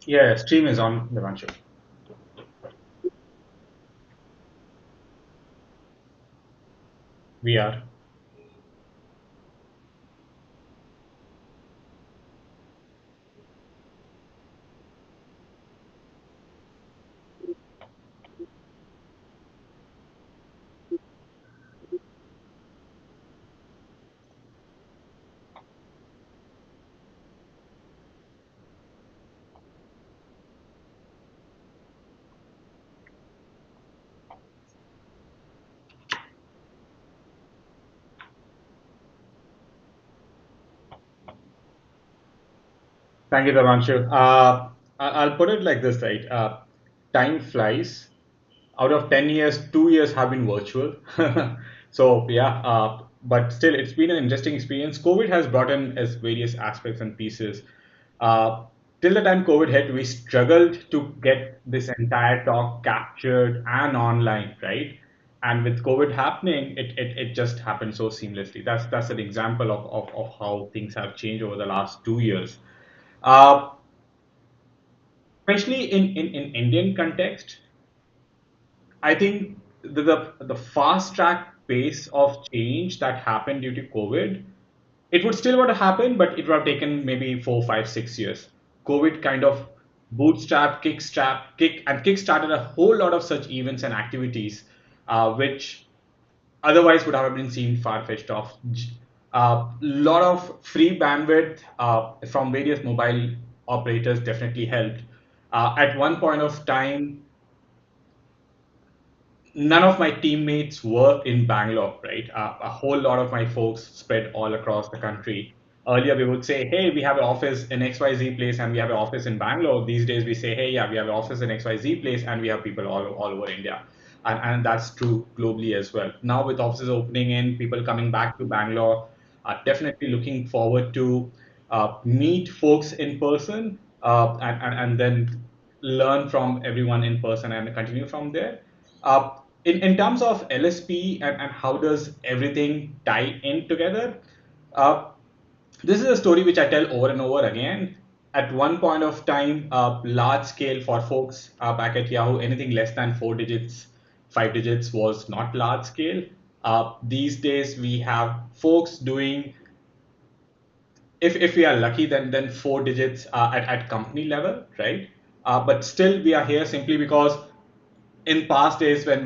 Yeah, stream is on, Devanshu. We are. Thank you, Devanshu. I'll put it like this, right? Time flies. Out of 10 years, 2 years have been virtual. So, yeah, but still, it's been an interesting experience. COVID has brought in its various aspects and pieces. Uh, till the time COVID hit, we struggled to get this entire talk captured and online, right? And with COVID happening, it just happened so seamlessly. That's an example of how things have changed over the last 2 years. Uh, especially in Indian context, I think the fast track pace of change that happened due to COVID, it would still want to happen, but it would have taken maybe 4, 5, 6 years. COVID kind of kick started a whole lot of such events and activities, which otherwise would have been seen far-fetched off. A lot of free bandwidth from various mobile operators definitely helped. At one point of time, none of my teammates work in Bangalore, right? A whole lot of my folks spread all across the country. Earlier, we would say, hey, we have an office in XYZ place and we have an office in Bangalore. These days, we say, hey, yeah, we have an office in XYZ place and we have people all over India. And that's true globally as well. Now, with offices opening in, people coming back to Bangalore, definitely looking forward to meet folks in person and then learn from everyone in person and continue from there. In terms of LSP and how does everything tie in together, uh, this is a story which I tell over and over again. At one point of time, large scale for folks back at Yahoo, anything less than 4 digits, 5 digits was not large scale. These days, we have folks doing, if we are lucky, then 4 digits at company level, right? But still, we are here simply because in past days when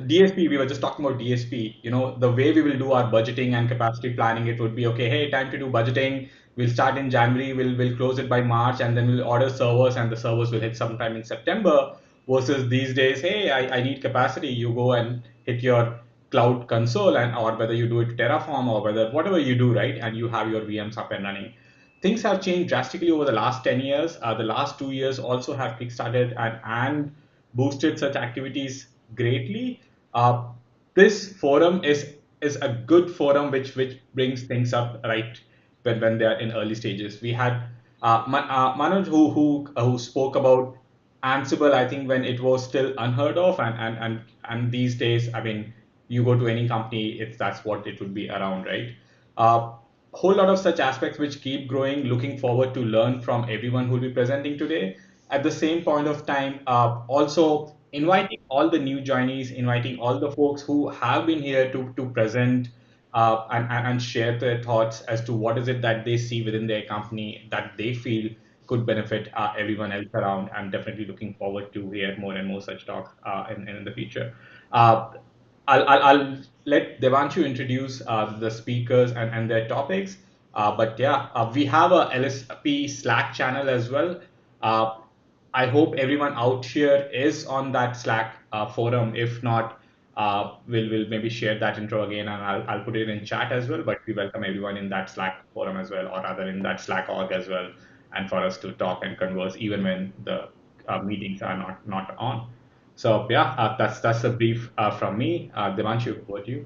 DSP, we were just talking about DSP. The way we will do our budgeting and capacity planning, it would be okay. Hey, time to do budgeting. We'll start in January. We'll close it by March, and then we'll order servers, and the servers will hit sometime in September. Versus these days, hey, I need capacity. You go and hit your cloud console, and or whether you do it Terraform or whatever you do, right, and you have your VMs up and running. Things have changed drastically over the last 10 years. The last 2 years also have kickstarted and boosted such activities greatly. Uh, this forum is a good forum which brings things up right when they are in early stages. We had Manoj who spoke about Ansible, I think, when it was still unheard of, and these days, I mean, you go to any company, it's that's what it would be around, right? Whole lot of such aspects which keep growing. Looking forward to learn from everyone who will be presenting today. At the same point of time, also inviting all the new joinees, inviting all the folks who have been here to present and share their thoughts as to what is it that they see within their company that they feel could benefit everyone else around. I'm definitely looking forward to hear more and more such talks in the future. Uh, I'll let Devanshu introduce the speakers and their topics. But yeah, we have a LSP Slack channel as well. Uh, I hope everyone out here is on that Slack forum. If not, we'll maybe share that intro again, and I'll put it in chat as well. But we welcome everyone in that Slack forum as well, or rather in that Slack org as well, and for us to talk and converse even when the meetings are not on. So yeah, that's a brief from me. Devanshu, over to you.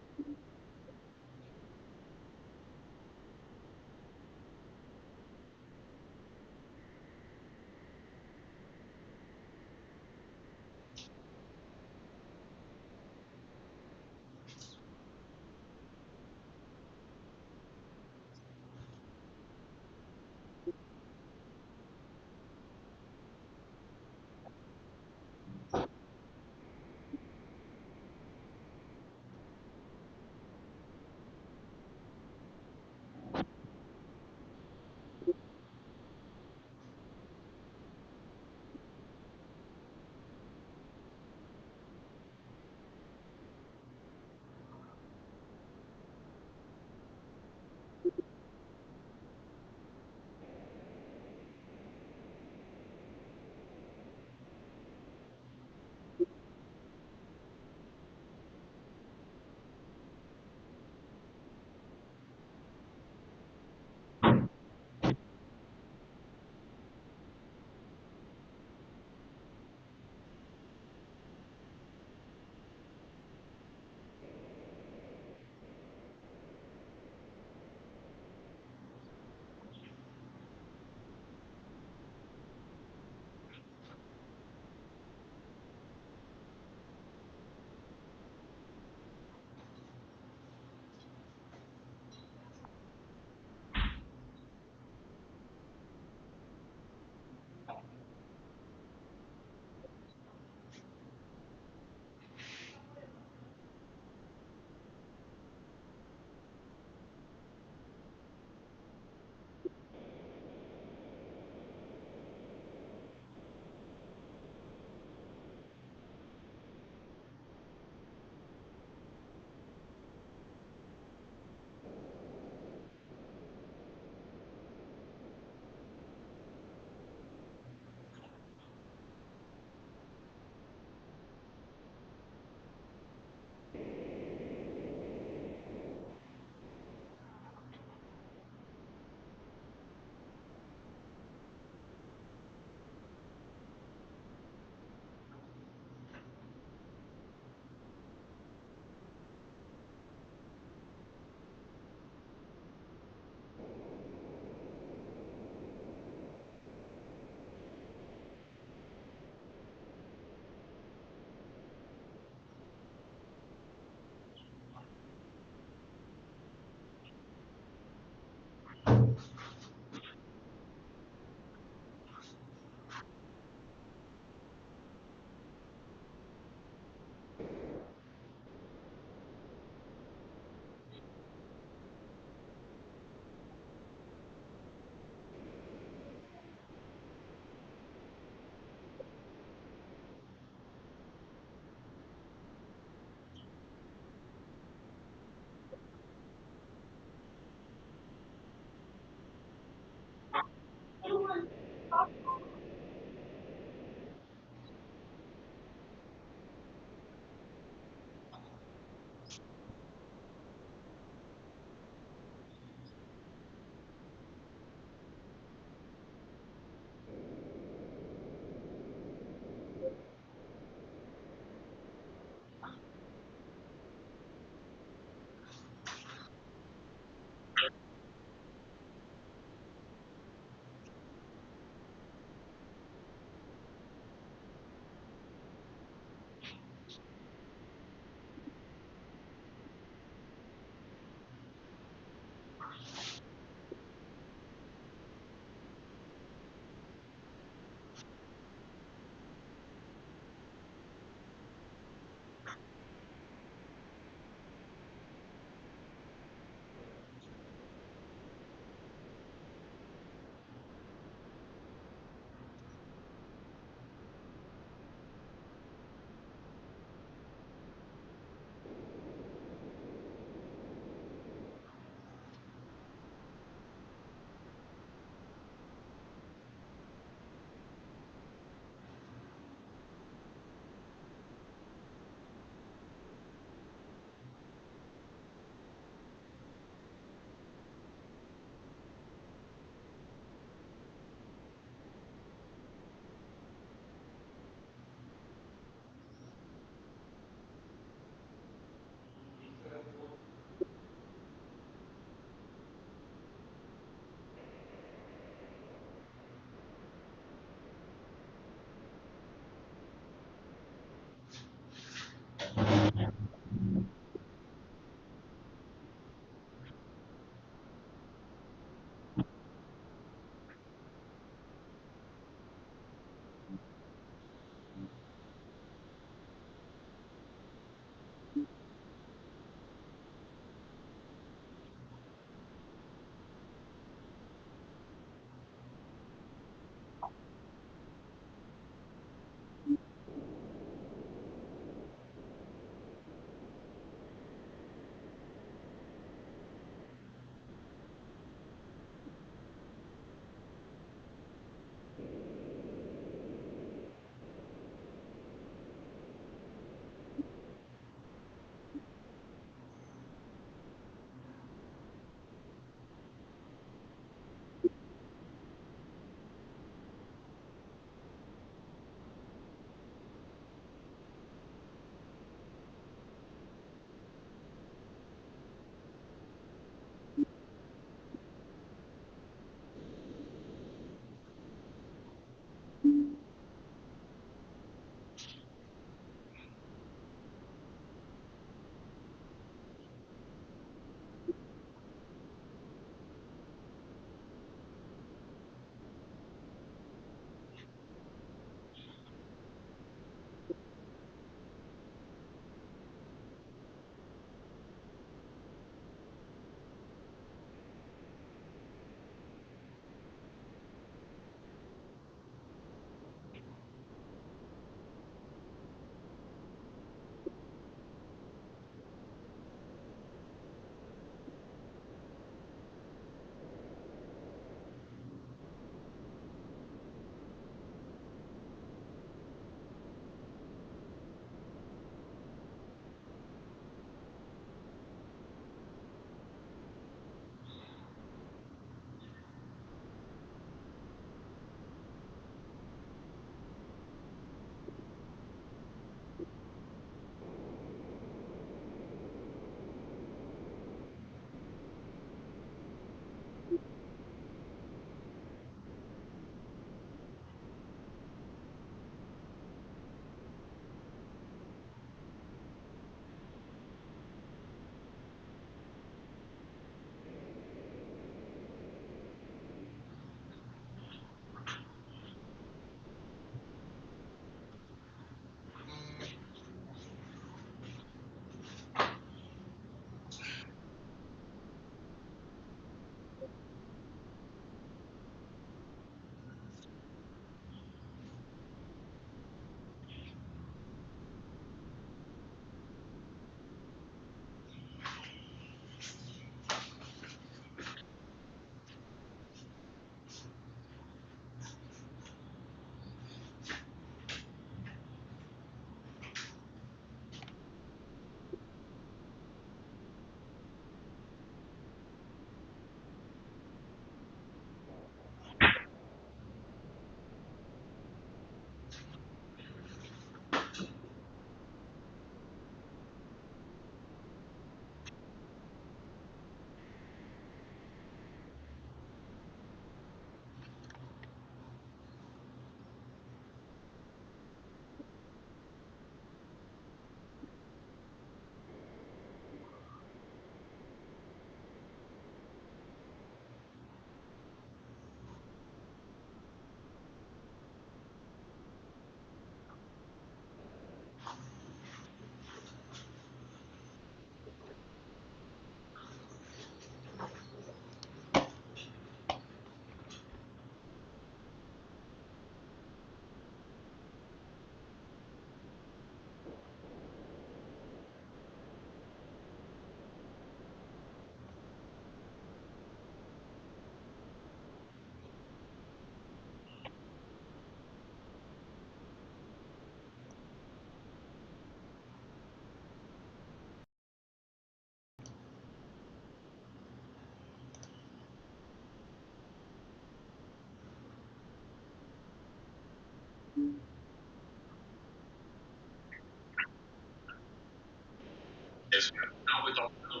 Yes, now it's also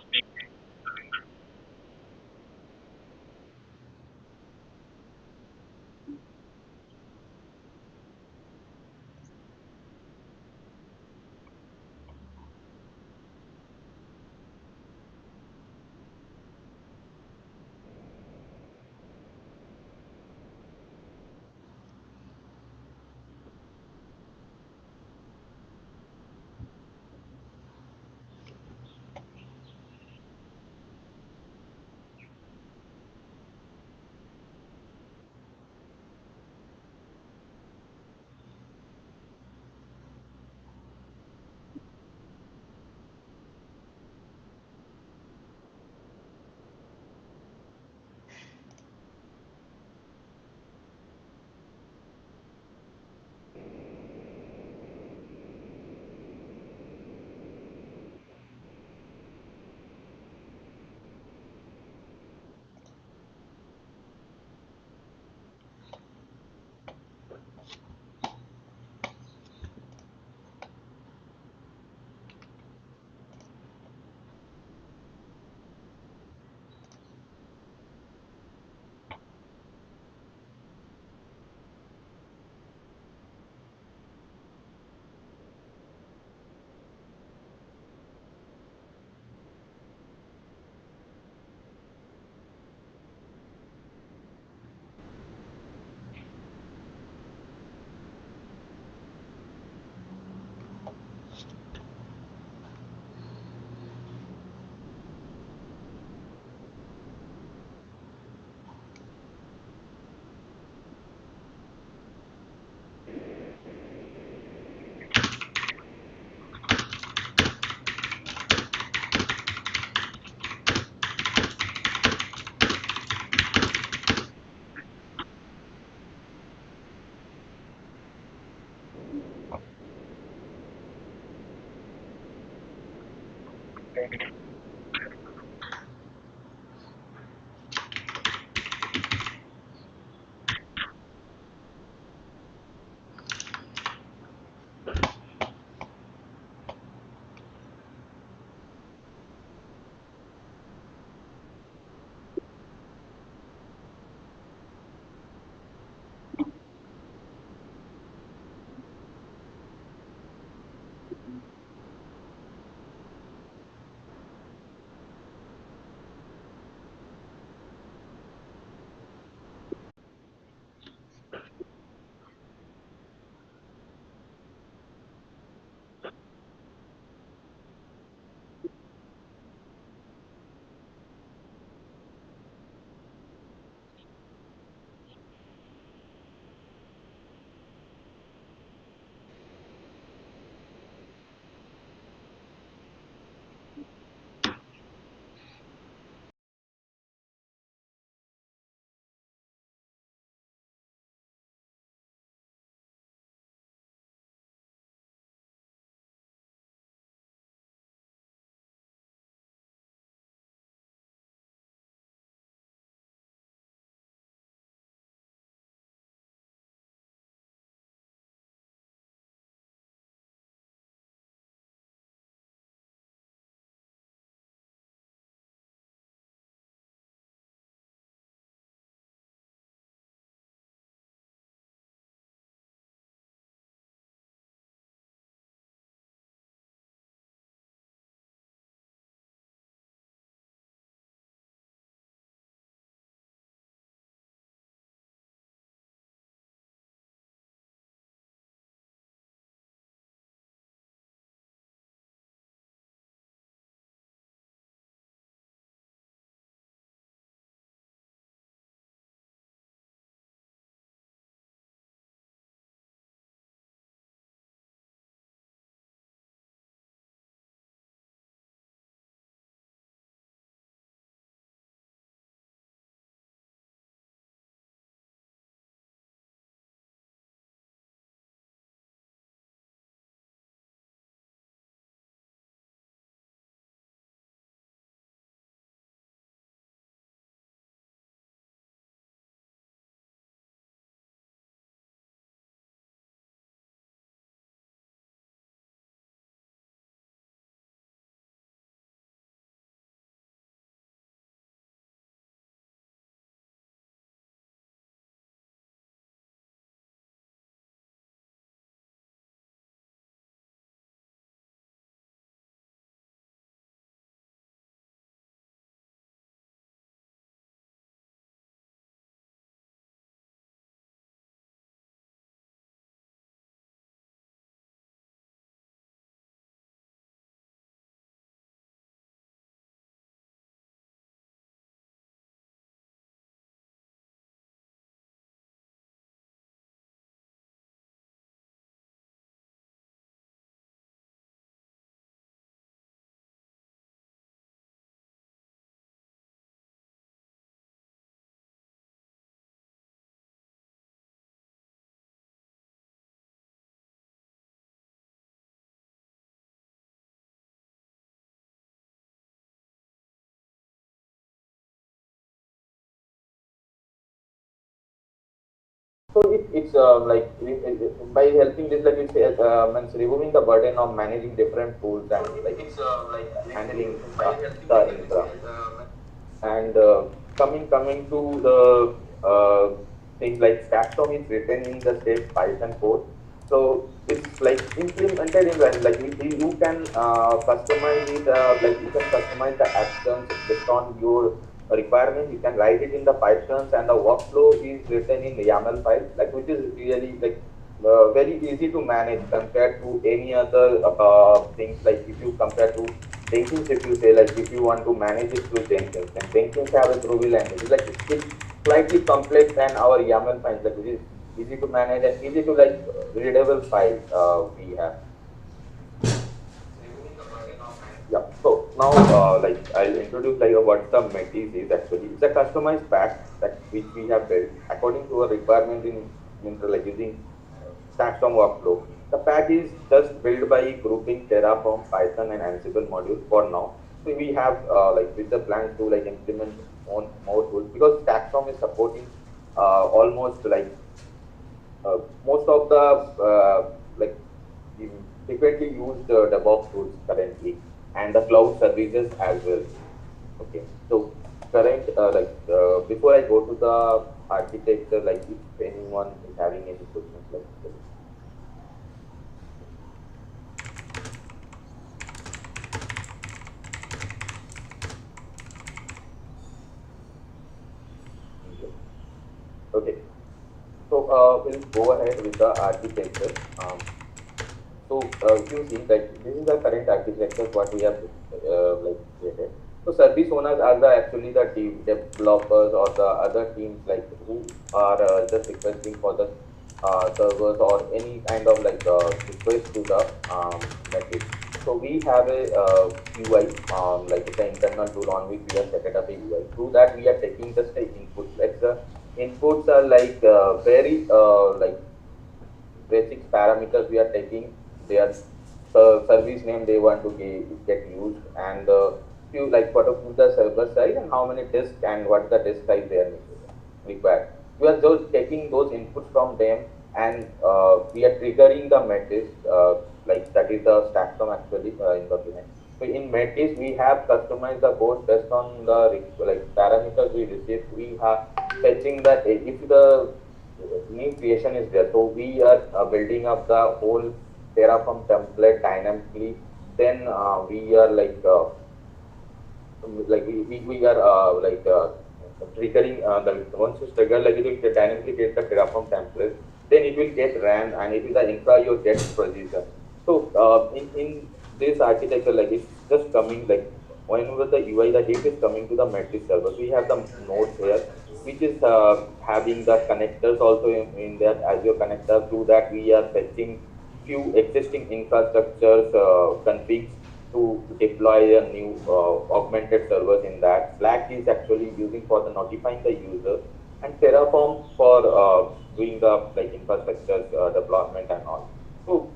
it's by helping this, like it's means removing the burden of managing different tools and like handling the infra. And coming to the things like Stackdom is written in the state Python code, so it's like implemented in when like you can customize it, like you can customize the actions based on your requirement. You can write it in the Pythons, and the workflow is written in YAML file, like which is really like very easy to manage compared to any other things. Like if you compare to Jenkins, if you say like if you want to manage it through Jenkins, and Jenkins have a Groovy language, like it's slightly complex than our YAML files, like which is easy to manage and easy to like readable file we have. Yeah. So now, like I'll introduce like what the Metis is actually. It's a customized pack that which we have built according to a requirement in like using Stackstrom workflow. The pack is just built by grouping Terraform, Python, and Ansible modules for now. So we have like with the plans to like implement more tools, because Stackstrom is supporting almost like most of the like frequently used DevOps tools currently, and the cloud services as well. Okay, so current before I go to the architecture, like if anyone is having any questions, like okay, so we'll go ahead with the architecture. So if you see like this is the current architecture what we have like created. So service owners are the actually the developers or the other teams like who are just requesting for the servers or any kind of like request to the message. So we have a UI, like it's an internal tool on which we have set it up a UI. Through that we are taking just the inputs. Like the inputs are like very like basic parameters we are taking. Their service name they want to get used, and few like what of the server size and how many disks and what the disk size they are required. We are just taking those inputs from them, and we are triggering the metrics, like that is the stackdom actually in the beginning. So in Metis, we have customized the code based on the like parameters we receive. We have fetching that if the new creation is there. So we are building up the whole Terraform template dynamically. Then we are like we are triggering the once you trigger, like it will dynamically get the Terraform template. Then it will get ran, and it is the infra you get position. So in this architecture, like it's just coming like whenever the UI, the heap is coming to the metric server. We have the nodes here, which is having the connectors also in that Azure connector. Through that, we are fetching few existing infrastructures configs to deploy a new augmented servers in that. Slack is actually using for the notifying the user, and Terraform for doing the like infrastructure deployment and all. So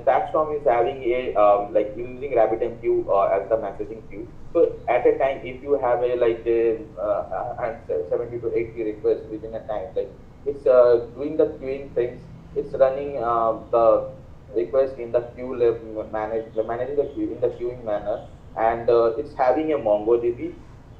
Taxstorm is having a like using RabbitMQ as the messaging queue. So at a time, if you have a like a 70 to 80 requests within a time, like it's doing the queuing things. It's running the request in the queue managing the queue in the queuing manner, and it's having a MongoDB.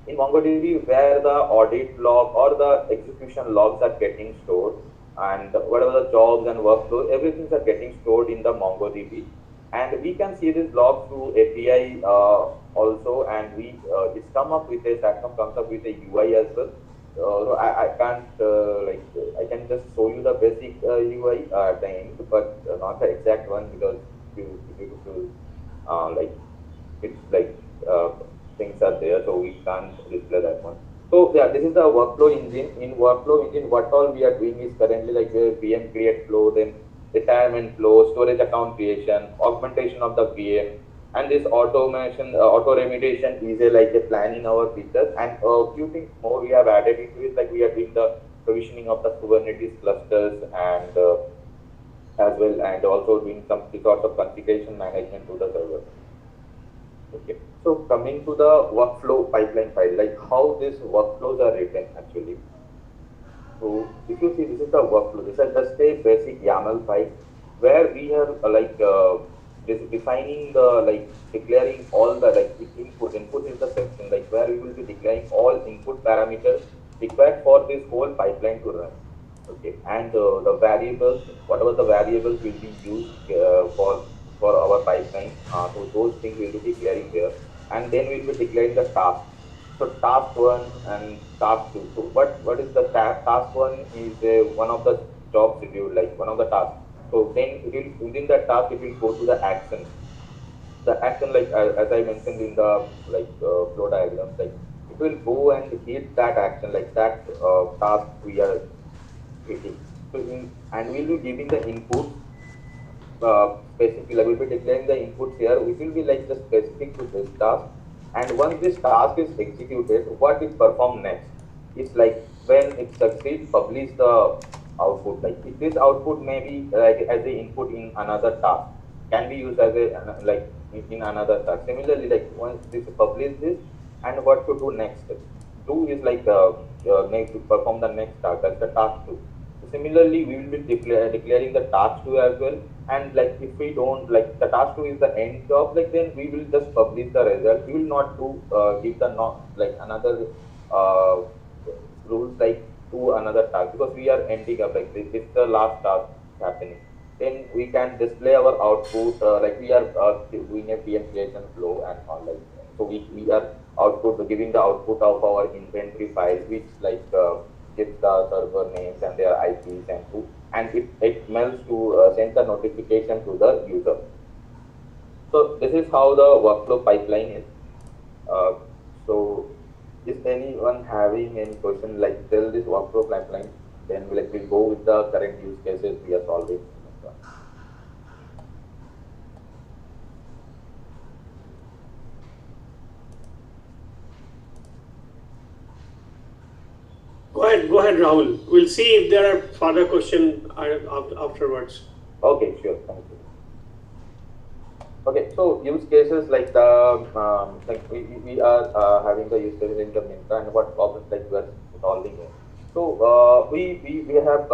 In MongoDB, where the audit log or the execution logs are getting stored, and whatever the jobs and workflows, everything are getting stored in the MongoDB, and we can see this log through API also, and we it's come up with a Satcom comes up with a UI as well. So I can't like I can just show you the basic UI at the end, but not the exact one, because you like it's like things are there, so we can't display that one. So yeah, this is the workflow engine. In workflow engine, what all we are doing is currently like VM create flow, then retirement flow, storage account creation, augmentation of the VM, and this automation, auto remediation is a, like a plan in our features, and a few things more we have added into it, like we are doing the provisioning of the Kubernetes clusters and as well, and also doing some sorts of configuration management to the server. Okay. So coming to the workflow pipeline file, like how these workflows are written actually. So if you see, this is the workflow. This is just a basic YAML file where we are defining the declaring all the input. Input is the section where we will be declaring all input parameters required for this whole pipeline to run. Okay, and the variables, whatever the variables will be used for our pipeline, so those things will be declaring there, and then we'll be declaring the task. So task one and task two. So what is the task one is one of the job schedule, like one of the tasks. So then it will, within that task it will go to the action. The action, as I mentioned in the flow diagrams, like it will go and hit that action, like that task we are hitting. So and we'll be giving the inputs specific, like we'll be declaring the inputs here, which will be like the specific to this task. And once this task is executed, what it perform next is like when it succeeds, publish the output. Like if this output may be like as a input in another task, can be used as a in another task. Similarly, like once this publish this, and what to do next? Do is next to perform the next task. That's the task two. Similarly, we will be declaring the task two as well. And like if we don't, like the task two is the end job, like then we will just publish the result. We will not do give the not like another uh, rules like to another task, because we are ending up like this is the last task happening. Then we can display our output, like we are doing a PM creation flow and all, like so we are output giving the output of our inventory files, which gives the server names and their IPs and who, and it melts to send the notification to the user. So this is how the workflow pipeline is. Uh, so is anyone having any question, like tell this workflow pipeline? Then we'll go with the current use cases we are solving. Go ahead, Rahul. We'll see if there are further questions afterwards. Okay, sure. Thank you. Okay, so use cases like the we are having the use cases in the Mintra, and what problems like we are solving it. So we have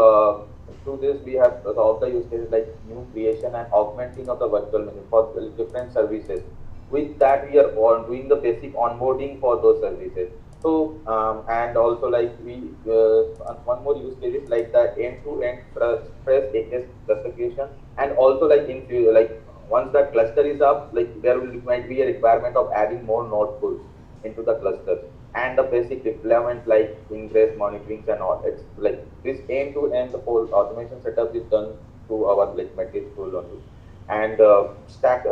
through this we have solved the use cases like new creation and augmenting of the virtual machine for the different services. With that, we are doing the basic onboarding for those services. So and also like we one more use case is like the end-to-end stress HS classification, and also like in like once that cluster is up, like there will might be a requirement of adding more node pools into the cluster, and the basic deployment like ingress monitorings and all. It's like this end-to-end the whole automation setup is done through our like Metis tool only. And stack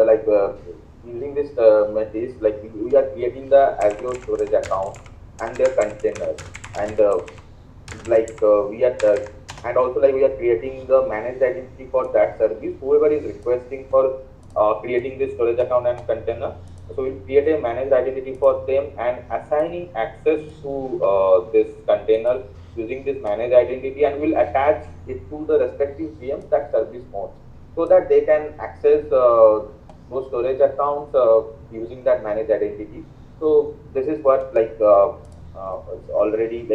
using this Metis, like we are creating the Azure storage account and their containers, and we are and also like we are creating the managed identity for that service. Whoever is requesting for creating this storage account and container, so we'll create a managed identity for them and assigning access to this container using this managed identity, and we'll attach it to the respective VMs that service owns, so that they can access those storage accounts using that managed identity. So this is what it's already in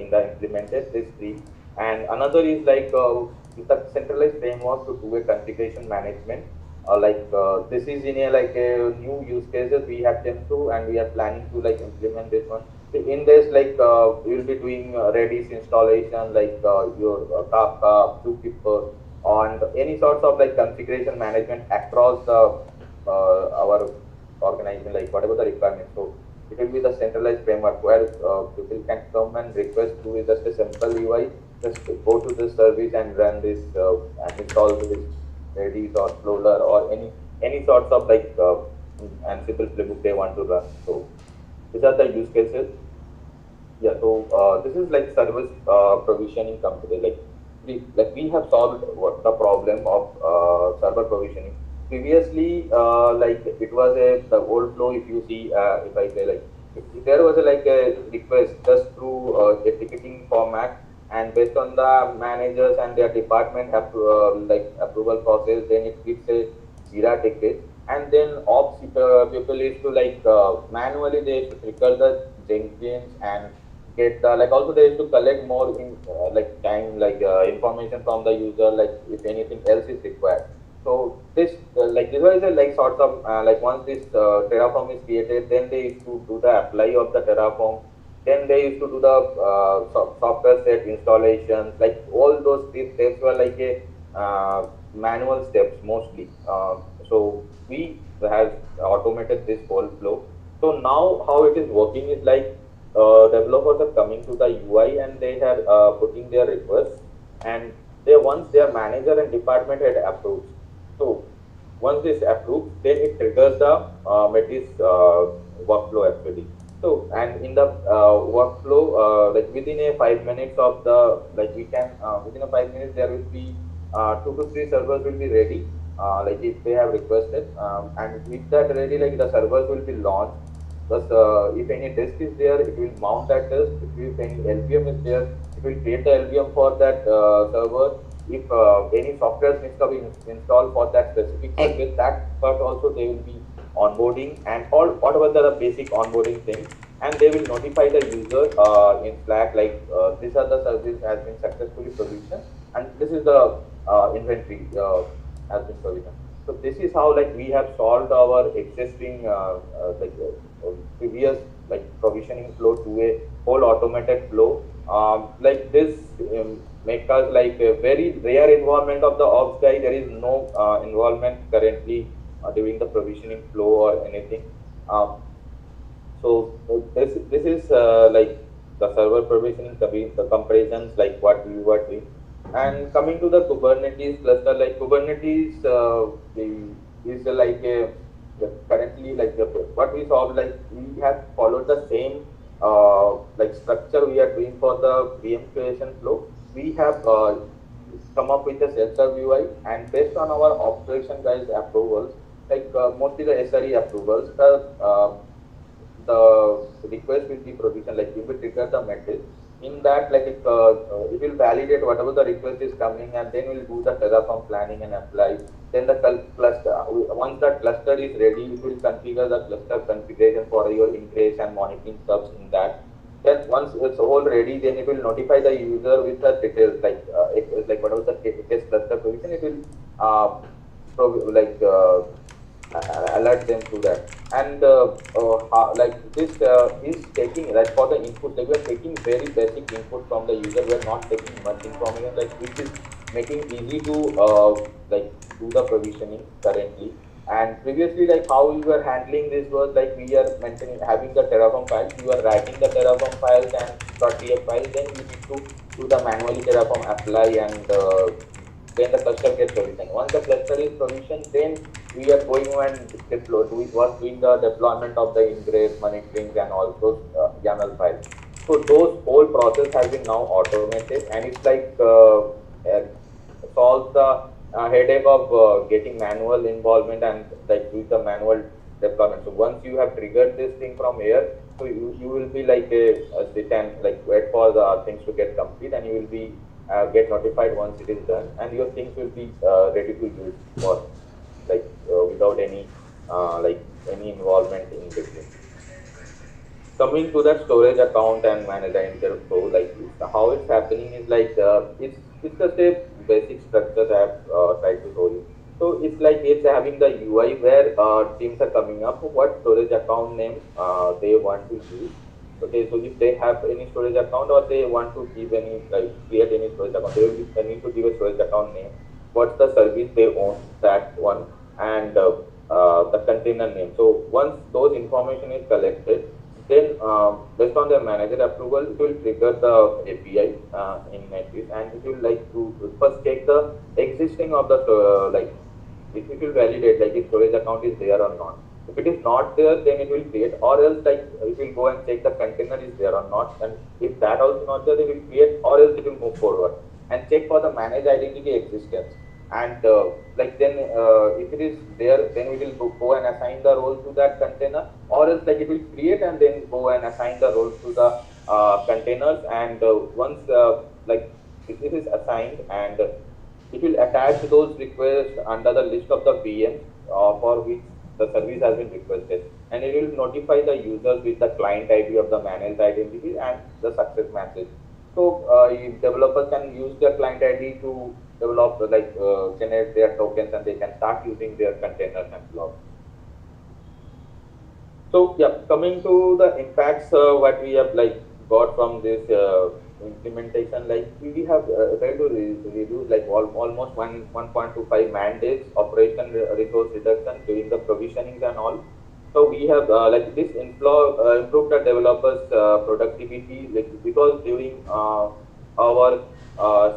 the implemented this three. And another is with a centralized framework to do a configuration management. This is in a new use cases we have them to, and we are planning to implement this one. So in this we will be doing Redis installation, your Kafka, Zookeeper, and any sorts of configuration management across the our organization, like whatever the requirement. So it will be the centralized framework where people can come and request to just a simple UI, just go to the service and run this and install this Redis or Floater or any sorts of Ansible playbook they want to run. So these are the use cases. Yeah. So this is like service provisioning company. We have solved the problem of server provisioning. Previously, it was the old flow. If you see, if I say if there was a request just through a ticketing format, and based on the managers and their department have to approval process, then it gives a Jira ticket, and then ops people is to manually they trigger the Jenkins and get the, like, also they used to collect more in like time, like information from the user, like if anything else is required. So this like this was a like sorts of like once this Terraform is created, then they used to do the apply of the Terraform. Then they used to do the software set installations, like all those three steps were like a manual steps mostly. So we have automated this whole flow. So now how it is working is like developers are coming to the UI and they are putting their requests, and they once their manager and department head approves. So once this approves, then it triggers the Metis workflow actually. So and in the workflow, like within a 5 minutes of the, like we can within a 5 minutes there will be 2 to 3 servers will be ready. Like if they have requested, and with that ready, like the servers will be launched. Thus, if any disk is there, it will mount that disk. If any LVM is there, it will create the LVM for that server. If any software needs to be installed for that specific service, that part also they will be onboarding and all whatever the basic onboarding things, and they will notify the user in Slack like these are the service has been successfully provisioned, and this is the inventory has been provisioned. So this is how like we have solved our existing previous like provisioning flow to a whole automated flow. Like this make us like a very rare involvement of the ops guy. There is no involvement currently during the provisioning flow or anything. Um, so this is like the server provisioning, the comparisons like what we were doing. And coming to the Kubernetes cluster, like Kubernetes is like a currently like what we saw, like we have followed the same like structure we are doing for the VM creation flow. We have come up with a self-serve UI, and based on our operation guys approvals, like mostly the SRE approvals, the request will be provisioned, like we will trigger the message. In that, like it will validate whatever the request is coming, and then we'll do the Terraform planning and apply. Then the cluster, once the cluster is ready, it will configure the cluster configuration for your ingress and monitoring stuff in that. Then once it's all ready, then it will notify the user with the details, like like whatever the test cluster provision, it will like alert them to that. And like this is taking like for the input, like we are taking very basic input from the user. We are not taking much information, like which is making easy to like do the provisioning currently. And previously, like how we were handling this was like we are maintaining having the Terraform files. We were writing the Terraform files and .tf files. Then we need to do the manually Terraform apply, and then the cluster gets provisioned. Once the cluster is provisioned, then we are going and deploy. We was doing the deployment of the ingress, monitoring, and all those YAML files. So those whole process has been now automated, and it's like solves the headache of getting manual involvement and like with the manual deployment. So once you have triggered this thing from here, so you will be like a sit and like wait for the things to get complete, and you will be get notified once it is done, and your things will be ready to use for like without any like any involvement in between. Coming to that storage account and manager flow, like how it's happening is like it's just a basic structure that I've tried to show you. So it's like it's having the UI where teams are coming up what storage account name they want to use. Okay, so if they have any storage account or they want to give any like create any storage account, they need to give a storage account name. What's the service they own, that one, and the container name. So once those information is collected, then based on the manager approval, it will trigger the API in Netflix, and it will like to first check the existing of the like it will validate like if storage account is there or not. If it is not there, then it will create, or else like it will go and check the container is there or not. And if that also not there, it will create, or else it will move forward and check for the managed identity existence. And like then if it is there, then we will go and assign the role to that container, or else like it will create and then go and assign the roles to the containers. And once like if it is assigned, and it will attach those requests under the list of the VMs for which the service has been requested, and it will notify the users with the client ID of the managed identity and the success message. So developers can use their client ID to develop generate their tokens, and they can start using their containers and blobs. So yeah, coming to the impacts, what we have got from this implementation, we have tried to reduce almost 1.25 man days operation resource reduction during the provisionings and all. So we have this improved the developers productivity, because during our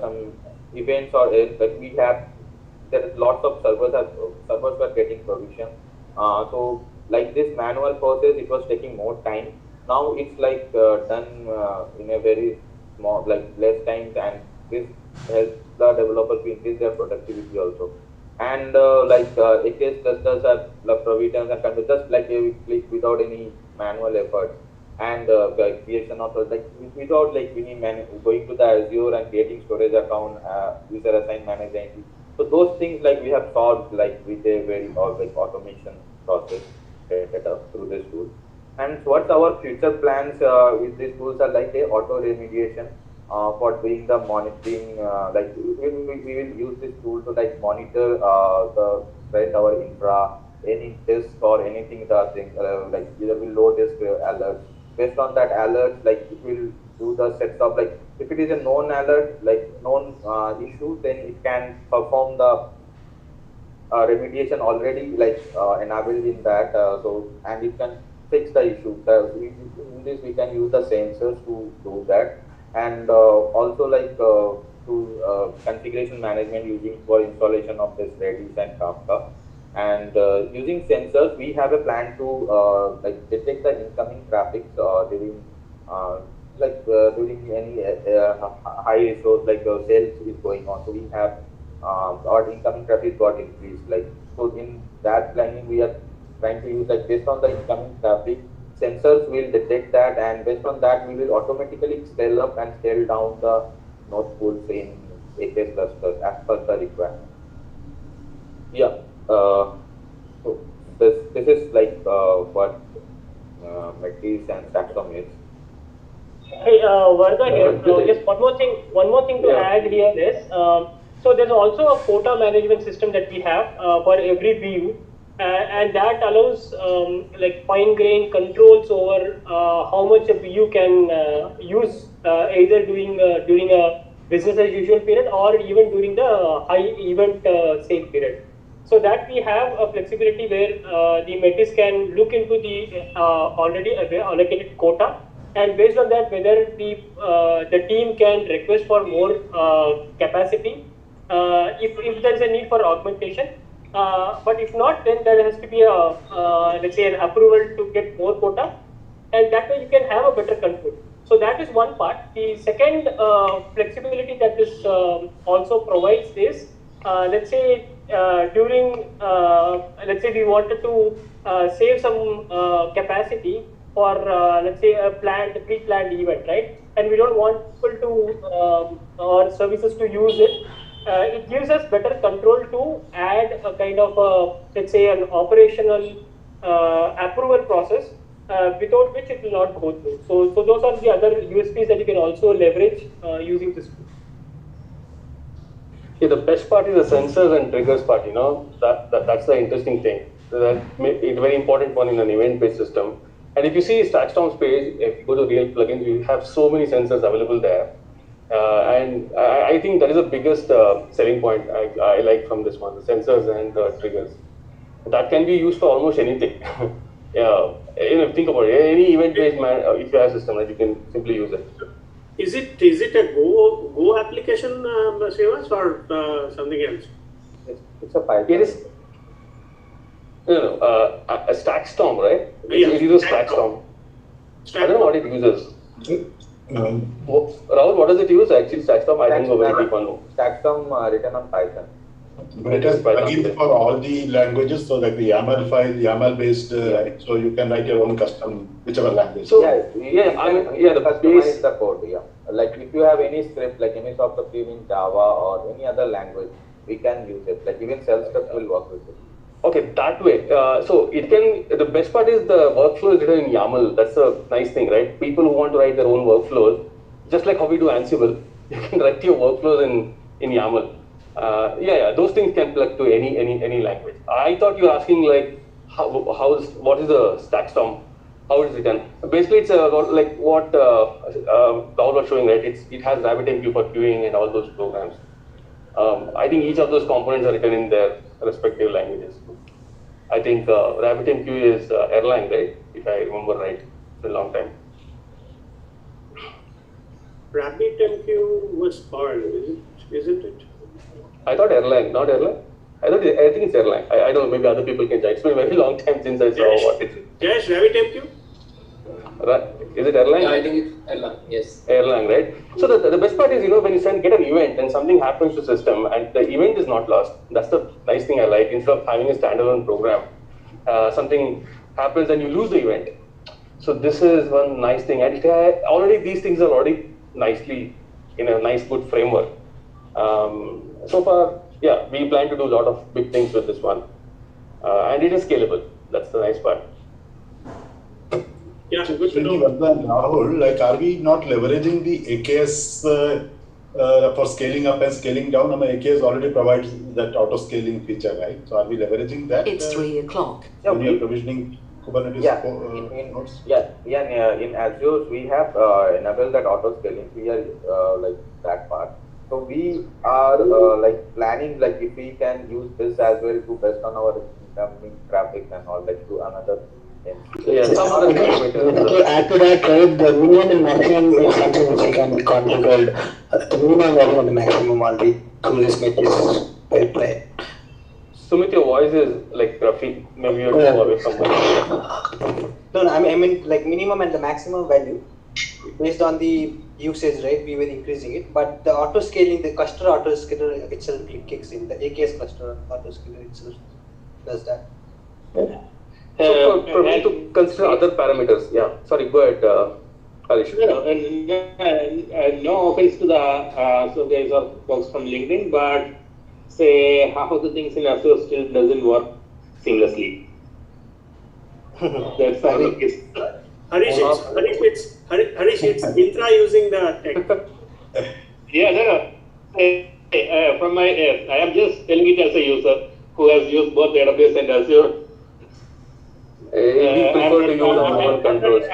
some events or we have, there is lots of servers were getting provision. So this manual process, it was taking more time. Now it's done in a very small, less time, and this helps the developers to increase their productivity also. And AKS clusters are provisions and control just a click without any manual effort, and creation of without going to the Azure and creating storage account, user assign manage entity. So those things we have solved with a very automation process set up through this tool. And what's our future plans with these tools are a auto remediation for doing the monitoring. We will use this tool to monitor the spread our infra, any disk or anything that either will load disk alerts. Based on that alert, it will do the sets of if it is a known alert, known issue, then it can perform the remediation already enabled in that. And it can fix the issue. In this we can use the sensors to do that, and also to configuration management using for installation of this Redis and Kafka. And using sensors, we have a plan to detect the incoming traffic during any high resource sales is going on. So we have our incoming traffic got increased. So in that planning, we are trying to use based on the incoming traffic, sensors will detect that, and based on that, we will automatically scale up and scale down the node pools in AKS clusters as per the requirement. Yeah. So this is what Metis and Saxon is. Hey, Varga here. Just one more thing to add here is, so there's also a quota management system that we have for every BU, and that allows fine-grained controls over how much a BU can use either during a business as usual period or even during the high event sale period. So that we have a flexibility where the Metis can look into the already allocated quota, and based on that, whether the team can request for more capacity if there is a need for augmentation. But if not, then there has to be let's say an approval to get more quota, and that way you can have a better control. So that is one part. The second flexibility that this also provides is, let's say during, let's say we wanted to save some capacity for, let's say a pre-planned event, right? And we don't want people to, or services to use it. It gives us better control to add a kind of, let's say an operational approval process without which it will not go through. So those are the other USPs that you can also leverage using this tool. Yeah, the best part is the sensors and triggers part. That's the interesting thing. So it's a very important one in an event-based system. And if you see Stackstorm's page, if you go to real plugins, we have so many sensors available there. And I think that is the biggest selling point I like from this one, the sensors and the triggers. That can be used for almost anything. Yeah, think about it. Any event-based if you have a system, you can simply use it. Is it a Go application, Srivas, or something else? It's a Python. It is. No, a Stackstorm, right? Yeah, it uses Stackstorm. I don't know what it uses. Rahul, what does it use? Actually, Stackstorm, I don't know very deep on. Stackstorm written on Python. But it has plugins for all the languages, so like the YAML file, YAML based, so you can write your own custom, whichever language. So the customize the code. Yeah, like if you have any script, like any software in Java or any other language, we can use it. Like even shell script will work with it. Okay, that way. So it can, the best part is the workflow is written in YAML. That's a nice thing, right? People who want to write their own workflows, just like how we do Ansible, you can write your workflows in YAML. Yeah, those things can plug to any language. I thought you were asking like, what is the stack storm? How is it done? Basically, it's like what Rahul was showing, right? It has RabbitMQ for queuing and all those programs. I think each of those components are written in their respective languages. I think RabbitMQ is Erlang, right? If I remember right, it's a long time. RabbitMQ was Perl, isn't it? I thought Erlang, not Erlang. I think it's Erlang. I don't know, maybe other people can judge. It's been a very long time since I saw what it is. Yes, RabbitMQ? Is it Erlang? Yeah, I think it's Erlang, yes. Erlang, right? So the best part is, when you get an event and something happens to system and the event is not lost, that's the nice thing I like. Instead of having a standalone program, something happens and you lose the event. So this is one nice thing. And already these things are already nicely in a nice, good framework. So far, yeah, we plan to do a lot of big things with this one. And it is scalable. That's the nice part. Yeah, good to know. Rahul, like, are we not leveraging the AKS for scaling up and scaling down? AKS already provides that auto scaling feature, right? So are we leveraging that? It's 3 o'clock. When you're provisioning Kubernetes nodes? In Azure we have enabled that auto scaling. We are like that part. So we are like planning, like if we can use this as well to best on our incoming traffic and all, like to another. Yeah, to add to that, right, the minimum and maximum is something which can be configured. The minimum value and the maximum already through this matrix by play. Sumit, your voice is like gruffy. Maybe you're too away from it. No, I mean like minimum and the maximum value based on the usage, right? We were increasing it, but the auto scaling, the cluster auto scaler itself kicks in. The AKS cluster auto scaler itself does that. So for me to consider other parameters, yeah. Sorry, go ahead, Harish. No offense to the so guys are folks from LinkedIn, but say half of the things in Azure still doesn't work seamlessly. That's how it is. Harish, it's Intra using the tech. Yeah, no. From my I am just telling it as a user who has used both AWS and Azure. We prefer to use our own controls.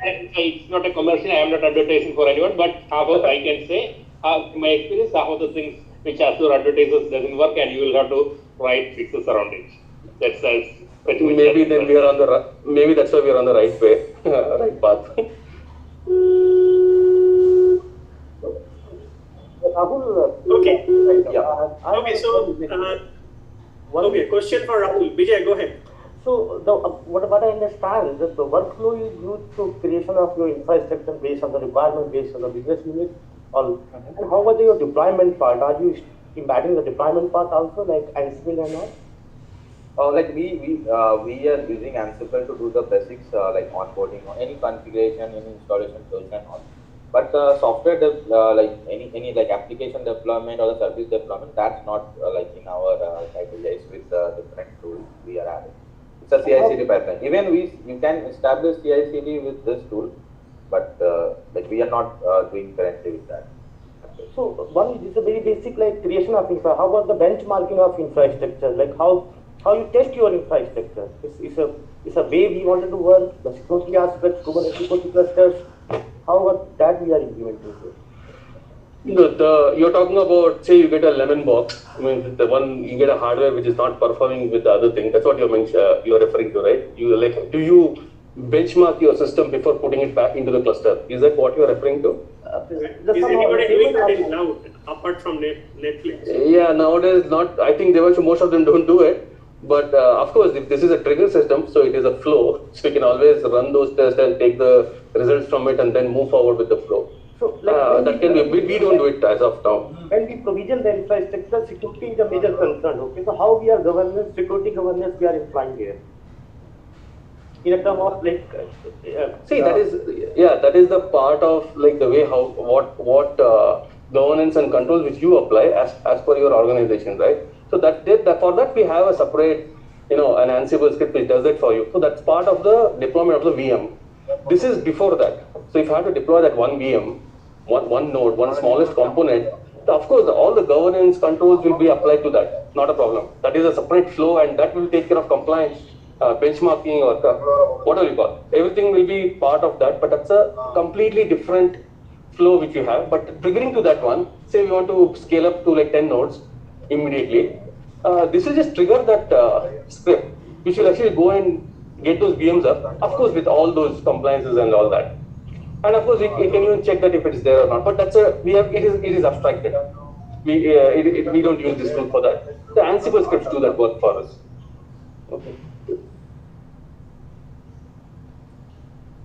It's not a commercial, I am not advertising for anyone, but half of I can say, my experience, half of the things which Azure advertises doesn't work and you will have to write fixes around it. That's pretty much. Maybe then we are on the maybe that's why we are on the right way, right path. Okay. Yeah. Okay, so okay, question for Rahul. Vijay, go ahead. So what I understand that the workflow is used to creation of your infrastructure based on the requirement, based on the business unit. And how about your deployment part? Are you embedding the deployment part also, like Ansible and all? Like we are using Ansible to do the basics like onboarding or any configuration, any installation tools and all. But software like any like application deployment or the service deployment, that's not like in our guys with different tools we are adding. It's a CI/CD pipeline. Even you can establish CI/CD with this tool, but like we are not doing currently with that. So one is a very basic like creation of infra. How about the benchmarking of infrastructure? Like how you test your infrastructure? It's a way we wanted to work. The security aspects, Kubernetes security clusters. How about that we are implementing it? You're talking about, say you get a lemon box. I mean, the one you get a hardware which is not performing with the other thing. That's what you're referring to, right? Do you benchmark your system before putting it back into the cluster? Is that what you're referring to? Is anybody doing that in cloud apart from Netflix? Yeah, nowadays not. I think most of them don't do it. But of course, if this is a trigger system, so it is a flow. So you can always run those tests and take the results from it and then move forward with the flow. So like that can be. We don't do it as of now. When we provision the infrastructure, security is a major concern. Okay, so how we are security governance we are implying here? In a term of like, see, that is the part of like the way what governance and controls which you apply as per your organization, right? So for that we have a separate, an Ansible script which does it for you. So that's part of the deployment of the VM. This is before that. So if you have to deploy that one VM, one node, one smallest component, of course all the governance controls will be applied to that. Not a problem. That is a separate flow, and that will take care of compliance, benchmarking, or whatever you call. Everything will be part of that, but that's a completely different flow which you have. But triggering to that one, say we want to scale up to like 10 nodes immediately. This will just trigger that script, which will actually go and get those VMs up, of course, with all those compliances and all that. And of course, we can even check that if it's there or not. But that's it is abstracted. We don't use this tool for that. The Ansible scripts do that work for us. Okay.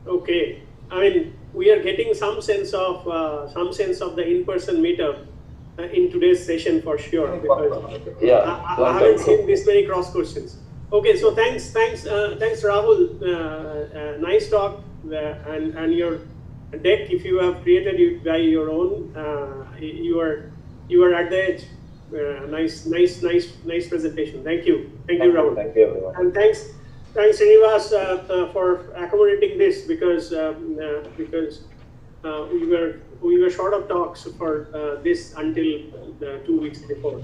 Okay. I mean, we are getting some sense of the in-person meetup in today's session for sure, because I haven't seen this many cross questions. Okay, so thanks Rahul. Nice talk, and your deck, if you have created it by your own, you are at the edge. Nice presentation. Thank you, Rahul. Thank you, everyone. And thanks Srinivas for accommodating this, because we were short of talks for this until 2 weeks before.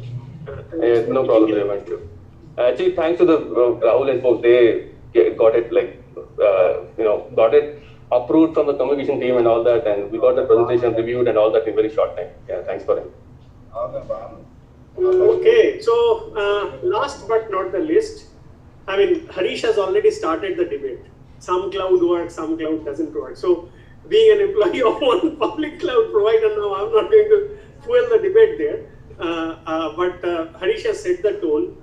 No problem, thank you. Actually, thanks to the Rahul and folks, they got it got it approved from the communication team and all that, and we got the presentation reviewed and all that in very short time. Yeah, thanks for it. Okay, so last but not the least, I mean, Harish has already started the debate. Some cloud works, some cloud doesn't work. So, being an employee of one public cloud provider now, I'm not going to fuel the debate there. But Harish has set the tone.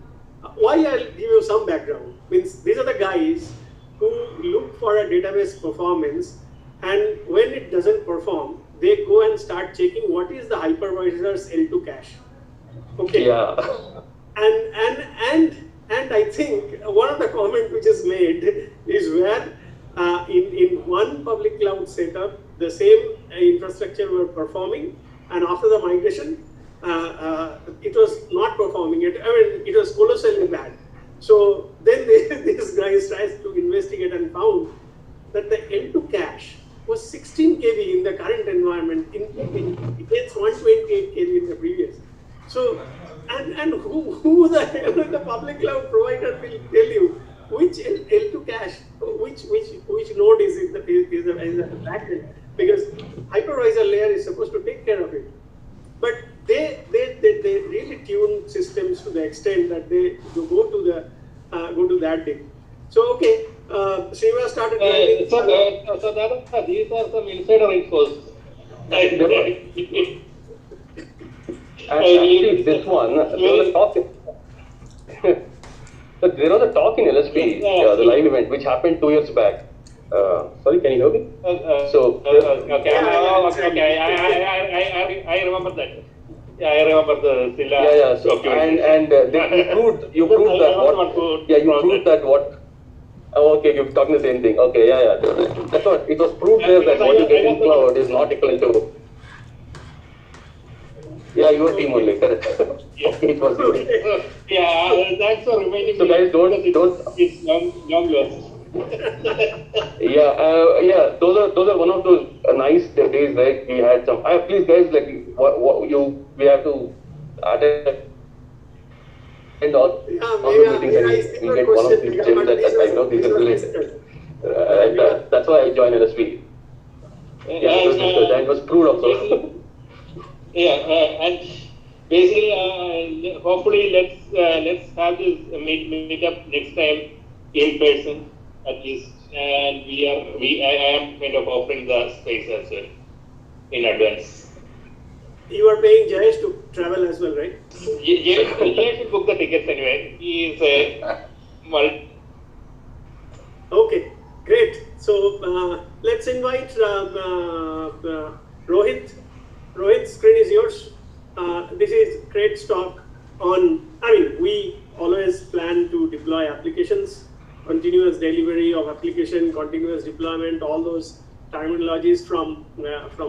Why I'll give you some background. Means these are the guys who look for a database performance, and when it doesn't perform, they go and start checking what is the hypervisor's L2 cache. Okay. Yeah. And I think one of the comments which is made is where in one public cloud setup, the same infrastructure were performing, and after the migration, it was not performing. It was colossally bad. So then this guy tries to investigate and found that the L2 cache was 16 kb in the current environment, against 128 kb in the previous. So, and who the public cloud provider will tell you which L2 cache, which node is the backend, because hypervisor layer is supposed to take care of it. But they really tune systems to the extent that they go to that deep. So okay, Srinivas started. So these are some insider infos. Actually, this one, there was a talk. There was a talk in LSP, the live event, which happened 2 years back. Sorry, can you hear me? I remember that. Yeah, I remember the Silla. Yeah. So you proved that what? Yeah, you proved that what? Oh, okay, you're talking the same thing. Okay, yeah. That's what it was proved there, that what you get in cloud is not equal to. Yeah, your team only, correct. It was you. Yeah, thanks for reminding me. So guys, don't. It's long lost. Yeah. Those are one of those nice days. Like we had some. Please, guys, like we have to attend all the meetings, and we get one of these gems that I know these are related. That's why I joined LSP. That was proved also. Yeah, and basically, hopefully, let's have this meetup next time in person at least, and I am kind of offering the space as well in advance. You are paying Jayesh to travel as well, right? Jayesh will book the tickets anyway. He is a Okay, great. So let's invite Rohit. Rohit, screen is yours. This is great talk on, we always plan to deploy applications, continuous delivery of application, continuous deployment, all those terminologies from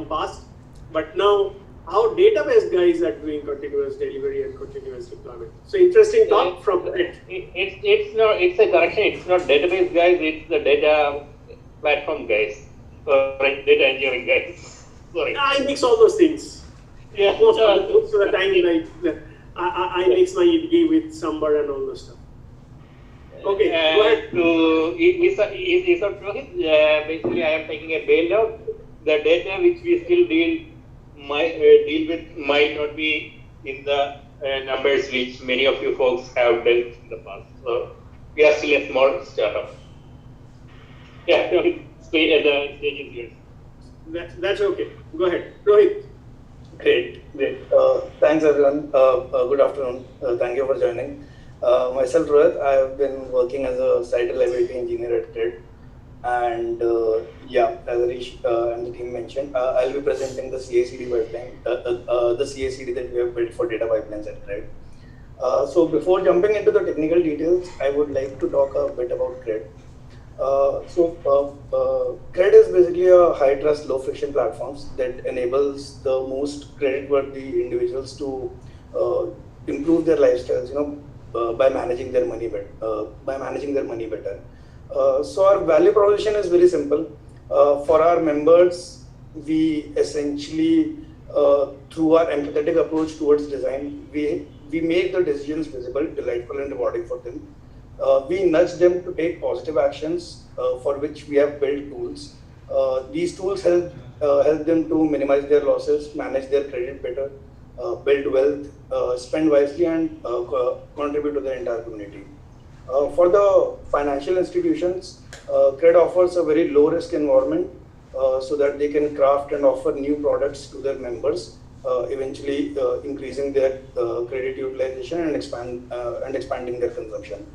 past. But now how database guys are doing continuous delivery and continuous deployment. So interesting talk from it. It's a correction. It's not database guys. It's the data platform guys. Sorry, data engineering guys. Sorry. I mix all those things. Yeah. Most of the time, like I mix my idli with sambar and all those stuff. Okay, go ahead. Is basically I am taking a bailout. The data which we still deal with might not be in the numbers which many of you folks have dealt in the past. So we are still a small startup. Yeah, the stage is yours. That's okay. Go ahead, Rohit. Great. Thanks everyone. Good afternoon. Thank you for joining. Myself Rohit, I have been working as a site reliability engineer at CRED. And as Arish and the team mentioned, I'll be presenting the CI/CD pipeline, the CI/CD that we have built for data pipelines at CRED. So before jumping into the technical details, I would like to talk a bit about CRED. CRED is basically a high trust, low friction platforms that enables the most credit-worthy individuals to improve their lifestyles, by managing their money better. So our value proposition is very simple. For our members, we essentially, through our empathetic approach towards design, we make the decisions visible, delightful, and rewarding for them. We nudge them to take positive actions, for which we have built tools. These tools help them to minimize their losses, manage their credit better, build wealth, spend wisely, and contribute to the entire community. For the financial institutions, CRED offers a very low-risk environment so that they can craft and offer new products to their members, eventually increasing their credit utilization and expanding their consumption.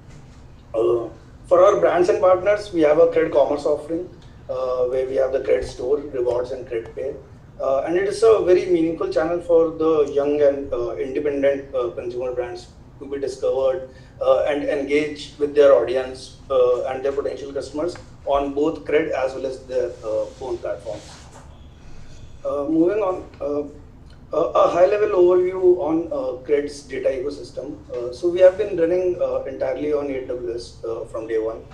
For our brands and partners, we have a CRED commerce offering where we have the CRED store, rewards, and CRED pay. And it is a very meaningful channel for the young and independent consumer brands to be discovered and engage with their audience and their potential customers on both CRED as well as their own platforms. Moving on, a high-level overview on CRED's data ecosystem. So we have been running entirely on AWS from day one.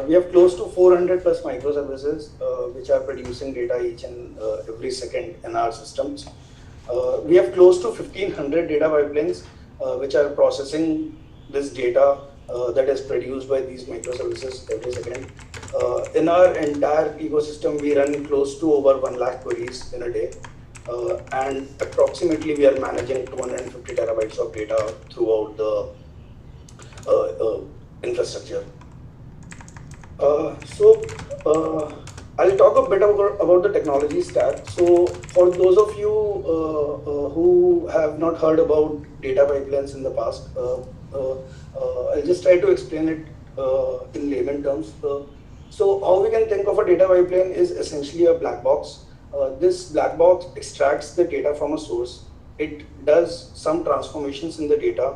We have close to 400 plus microservices which are producing data each and every second in our systems. We have close to 1500 data pipelines which are processing this data that is produced by these microservices every second. In our entire ecosystem, we run close to over 1 lakh queries in a day. And approximately we are managing 250 terabytes of data throughout the infrastructure. I'll talk a bit about the technology stack. So for those of you who have not heard about data pipelines in the past, I'll just try to explain it in layman terms. So how we can think of a data pipeline is essentially a black box. This black box extracts the data from a source. It does some transformations in the data,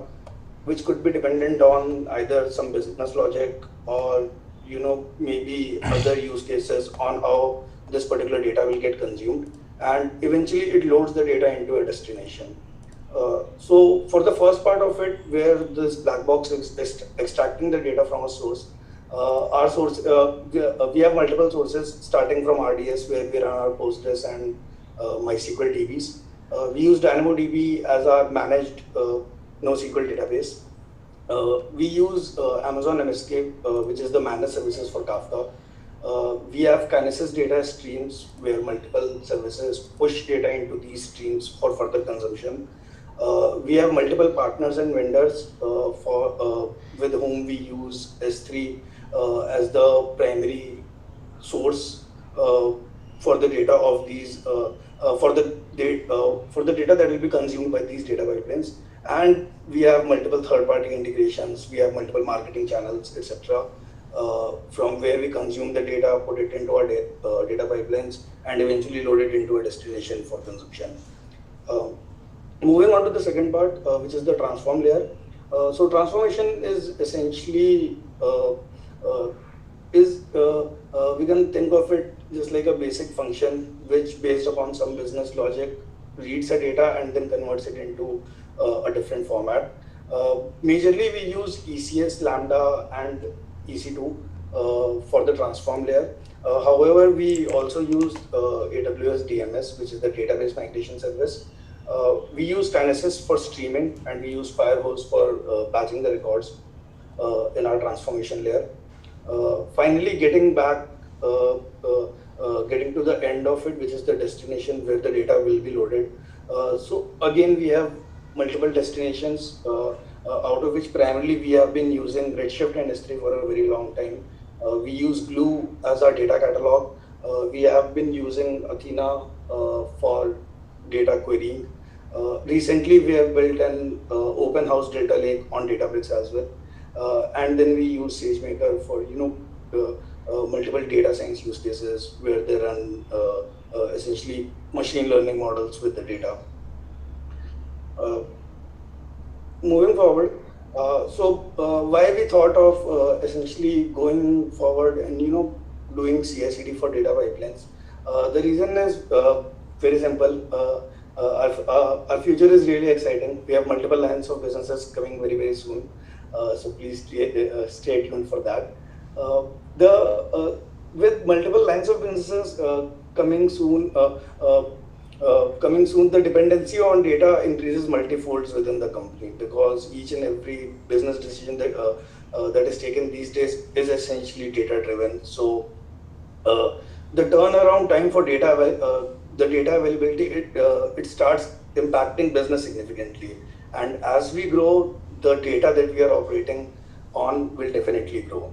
which could be dependent on either some business logic or maybe other use cases on how this particular data will get consumed, and eventually it loads the data into a destination. So for the first part of it, where this black box is extracting the data from a source, our source, we have multiple sources starting from RDS, where we run our Postgres and MySQL DBs. We use DynamoDB as our managed NoSQL database. We use Amazon MSK, which is the managed services for Kafka. We have Kinesis data streams where multiple services push data into these streams for further consumption. We have multiple partners and vendors with whom we use S3 as the primary source for the data of these for the data that will be consumed by these data pipelines. And we have multiple third-party integrations. We have multiple marketing channels, etc., from where we consume the data, put it into our data pipelines, and eventually load it into a destination for consumption. Moving on to the second part, which is the transform layer. So transformation is essentially we can think of it just like a basic function which, based upon some business logic, reads the data and then converts it into a different format. Majorly, we use ECS, Lambda, and EC2 for the transform layer. However, we also use AWS DMS, which is the database migration service. We use Kinesis for streaming, and we use Firehose for batching the records in our transformation layer. Finally, getting to the end of it, which is the destination where the data will be loaded. So again, we have multiple destinations, out of which primarily we have been using Redshift and S3 for a very long time. We use Glue as our data catalog. We have been using Athena for data querying. Recently, we have built an open house data lake on Databricks as well. And then we use SageMaker for multiple data science use cases where they run essentially machine learning models with the data. Moving forward, why we thought of essentially going forward and doing CI/CD for data pipelines? The reason is very simple. Our future is really exciting. We have multiple lines of businesses coming very, very soon. So please stay tuned for that. With multiple lines of businesses coming soon, the dependency on data increases multifolds within the company, because each and every business decision that is taken these days is essentially data driven. So the turnaround time for the data availability, it starts impacting business significantly. And as we grow, the data that we are operating on will definitely grow.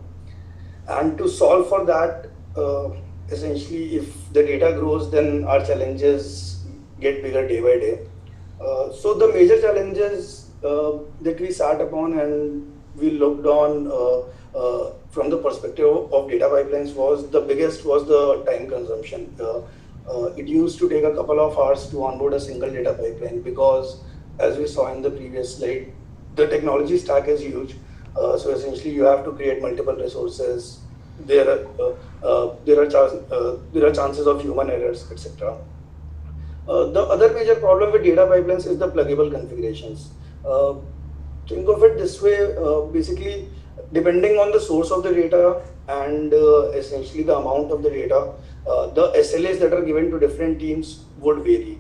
And to solve for that, essentially, if the data grows, then our challenges get bigger day by day. So the major challenges that we sat upon and we looked on from the perspective of data pipelines the biggest was the time consumption. It used to take a couple of hours to onboard a single data pipeline, because as we saw in the previous slide, the technology stack is huge. So essentially, you have to create multiple resources. There are chances of human errors, etc. The other major problem with data pipelines is the pluggable configurations. Think of it this way: basically, depending on the source of the data and essentially the amount of the data, the SLAs that are given to different teams would vary.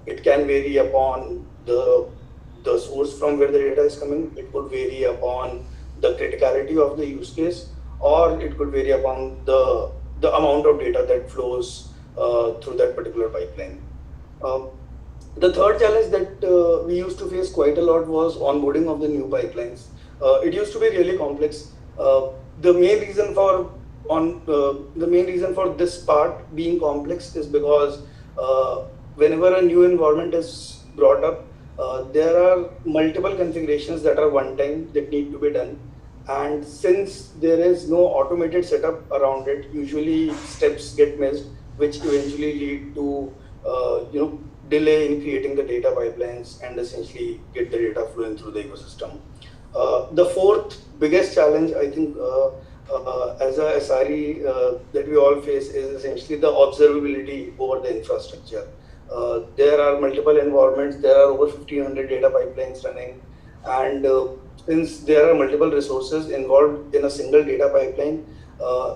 It can vary upon the source from where the data is coming. It could vary upon the criticality of the use case, or it could vary upon the amount of data that flows through that particular pipeline. The third challenge that we used to face quite a lot was onboarding of the new pipelines. It used to be really complex. The main reason for this part being complex is because whenever a new environment is brought up, there are multiple configurations that are one time that need to be done. And since there is no automated setup around it, usually steps get missed, which eventually lead to delay in creating the data pipelines and essentially get the data flowing through the ecosystem. The fourth biggest challenge, I think, as a SRE that we all face is essentially the observability over the infrastructure. There are multiple environments, there are over 1,500 data pipelines running, and since there are multiple resources involved in a single data pipeline,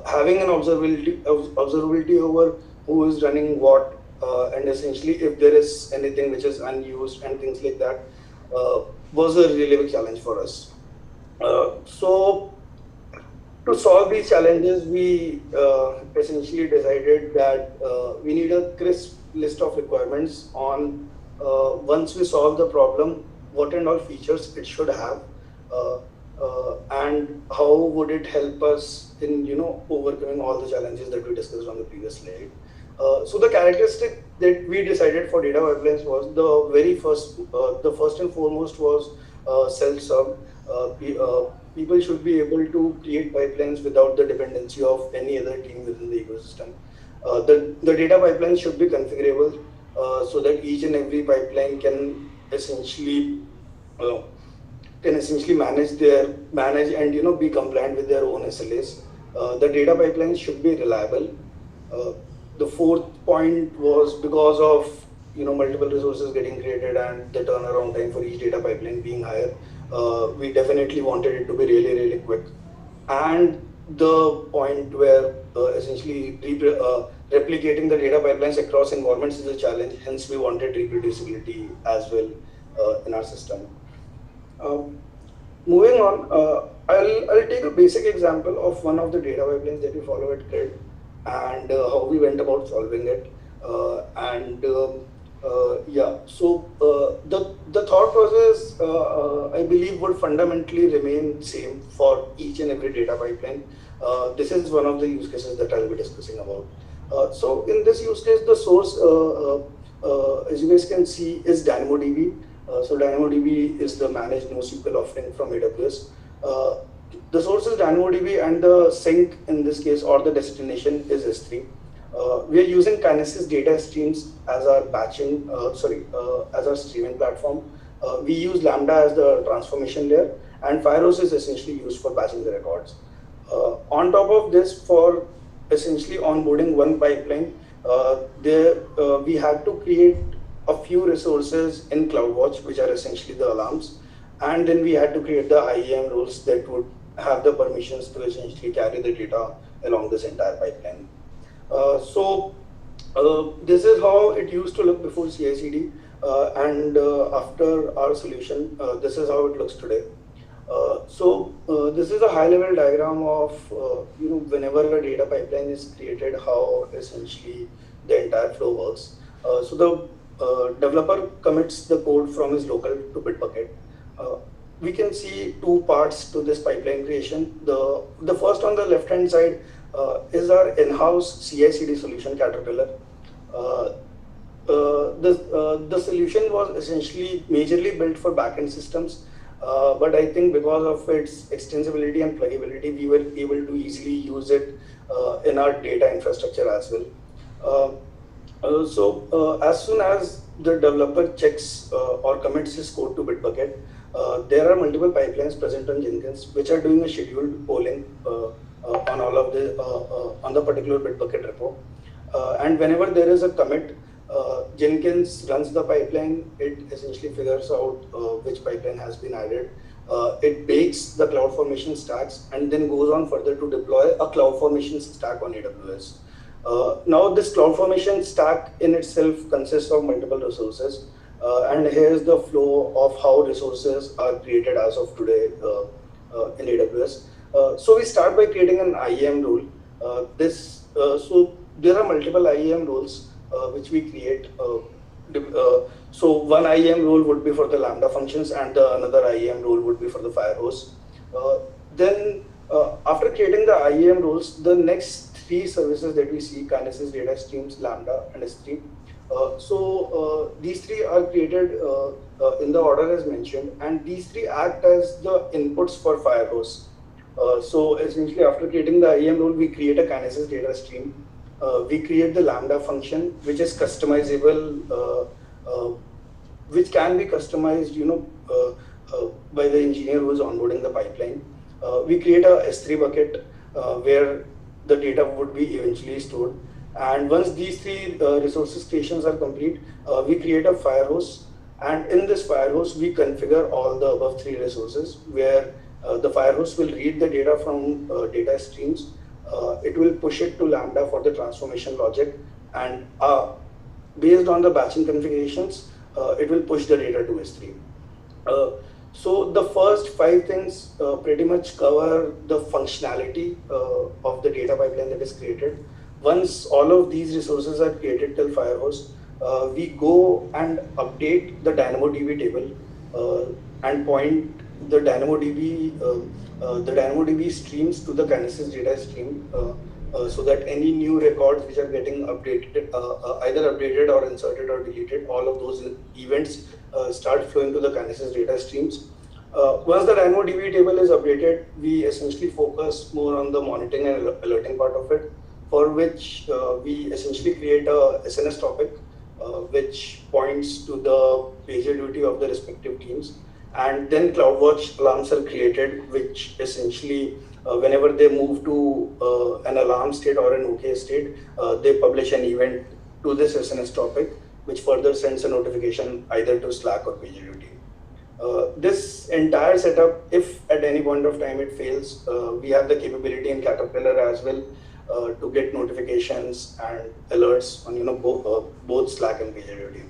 having an observability over who is running what, and essentially if there is anything which is unused and things like that, was a really big challenge for us. So to solve these challenges, we essentially decided that we need a crisp list of requirements on once we solve the problem, what and all features it should have, and how would it help us in overcoming all the challenges that we discussed on the previous slide. So the characteristic that we decided for data pipelines was the first and foremost was self-serve. People should be able to create pipelines without the dependency of any other team within the ecosystem. The data pipeline should be configurable so that each and every pipeline can essentially manage and be compliant with their own SLAs. The data pipelines should be reliable. The fourth point was because of multiple resources getting created and the turnaround time for each data pipeline being higher, we definitely wanted it to be really, really quick. And the point where essentially replicating the data pipelines across environments is a challenge, hence we wanted reproducibility as well in our system. Moving on, I'll take a basic example of one of the data pipelines that we follow at Grid and how we went about solving it. So the thought process, I believe, would fundamentally remain same for each and every data pipeline. This is one of the use cases that I'll be discussing about. So in this use case, the source, as you guys can see, is DynamoDB. So DynamoDB is the managed NoSQL offering from AWS. The source is DynamoDB and the sink in this case, or the destination, is S3. We are using Kinesis data streams as our batching, as our streaming platform. We use Lambda as the transformation layer, and Firehose is essentially used for batching the records. On top of this, for essentially onboarding one pipeline, we had to create a few resources in CloudWatch, which are essentially the alarms, and then we had to create the IAM roles that would have the permissions to essentially carry the data along this entire pipeline. This is how it used to look before CI/CD, and after our solution, this is how it looks today. This is a high-level diagram of whenever a data pipeline is created, how essentially the entire flow works. The developer commits the code from his local to Bitbucket. We can see two parts to this pipeline creation. The first on the left-hand side is our in-house CI/CD solution, Caterpillar. The solution was essentially majorly built for backend systems, but I think because of its extensibility and pluggability, we were able to easily use it in our data infrastructure as well. As soon as the developer checks or commits his code to Bitbucket, there are multiple pipelines present on Jenkins which are doing a scheduled polling on all of the on the particular Bitbucket repo. And whenever there is a commit, Jenkins runs the pipeline. It essentially figures out which pipeline has been added. It bakes the CloudFormation stacks and then goes on further to deploy a CloudFormation stack on AWS. Now this CloudFormation stack in itself consists of multiple resources, and here's the flow of how resources are created as of today in AWS. So we start by creating an IAM role. So there are multiple IAM roles which we create. So one IAM role would be for the Lambda functions, and another IAM role would be for the Firehose. Then after creating the IAM roles, the next three services that we see, Kinesis data streams, Lambda, and S3. These three are created in the order as mentioned, and these three act as the inputs for Firehose. So essentially, after creating the IAM role, we create a Kinesis data stream. We create the Lambda function, which is customizable, which can be customized, by the engineer who is onboarding the pipeline. We create a S3 bucket where the data would be eventually stored. And once these three resources creations are complete, we create a Firehose. And in this Firehose, we configure all the above three resources where the Firehose will read the data from data streams. It will push it to Lambda for the transformation logic. And based on the batching configurations, it will push the data to S3. So the first 5 things pretty much cover the functionality of the data pipeline that is created. Once all of these resources are created till Firehose, we go and update the DynamoDB table and point the DynamoDB streams to the Kinesis data stream, so that any new records which are getting updated, either updated or inserted or deleted, all of those events start flowing to the Kinesis data streams. Once the DynamoDB table is updated, we essentially focus more on the monitoring and alerting part of it, for which we essentially create a SNS topic which points to the PagerDuty of the respective teams. And then CloudWatch alarms are created, which essentially, whenever they move to an alarm state or an OK state, they publish an event to this SNS topic, which further sends a notification either to Slack or PagerDuty. This entire setup, if at any point of time it fails, we have the capability in Caterpillar as well to get notifications and alerts on both Slack and PagerDuty.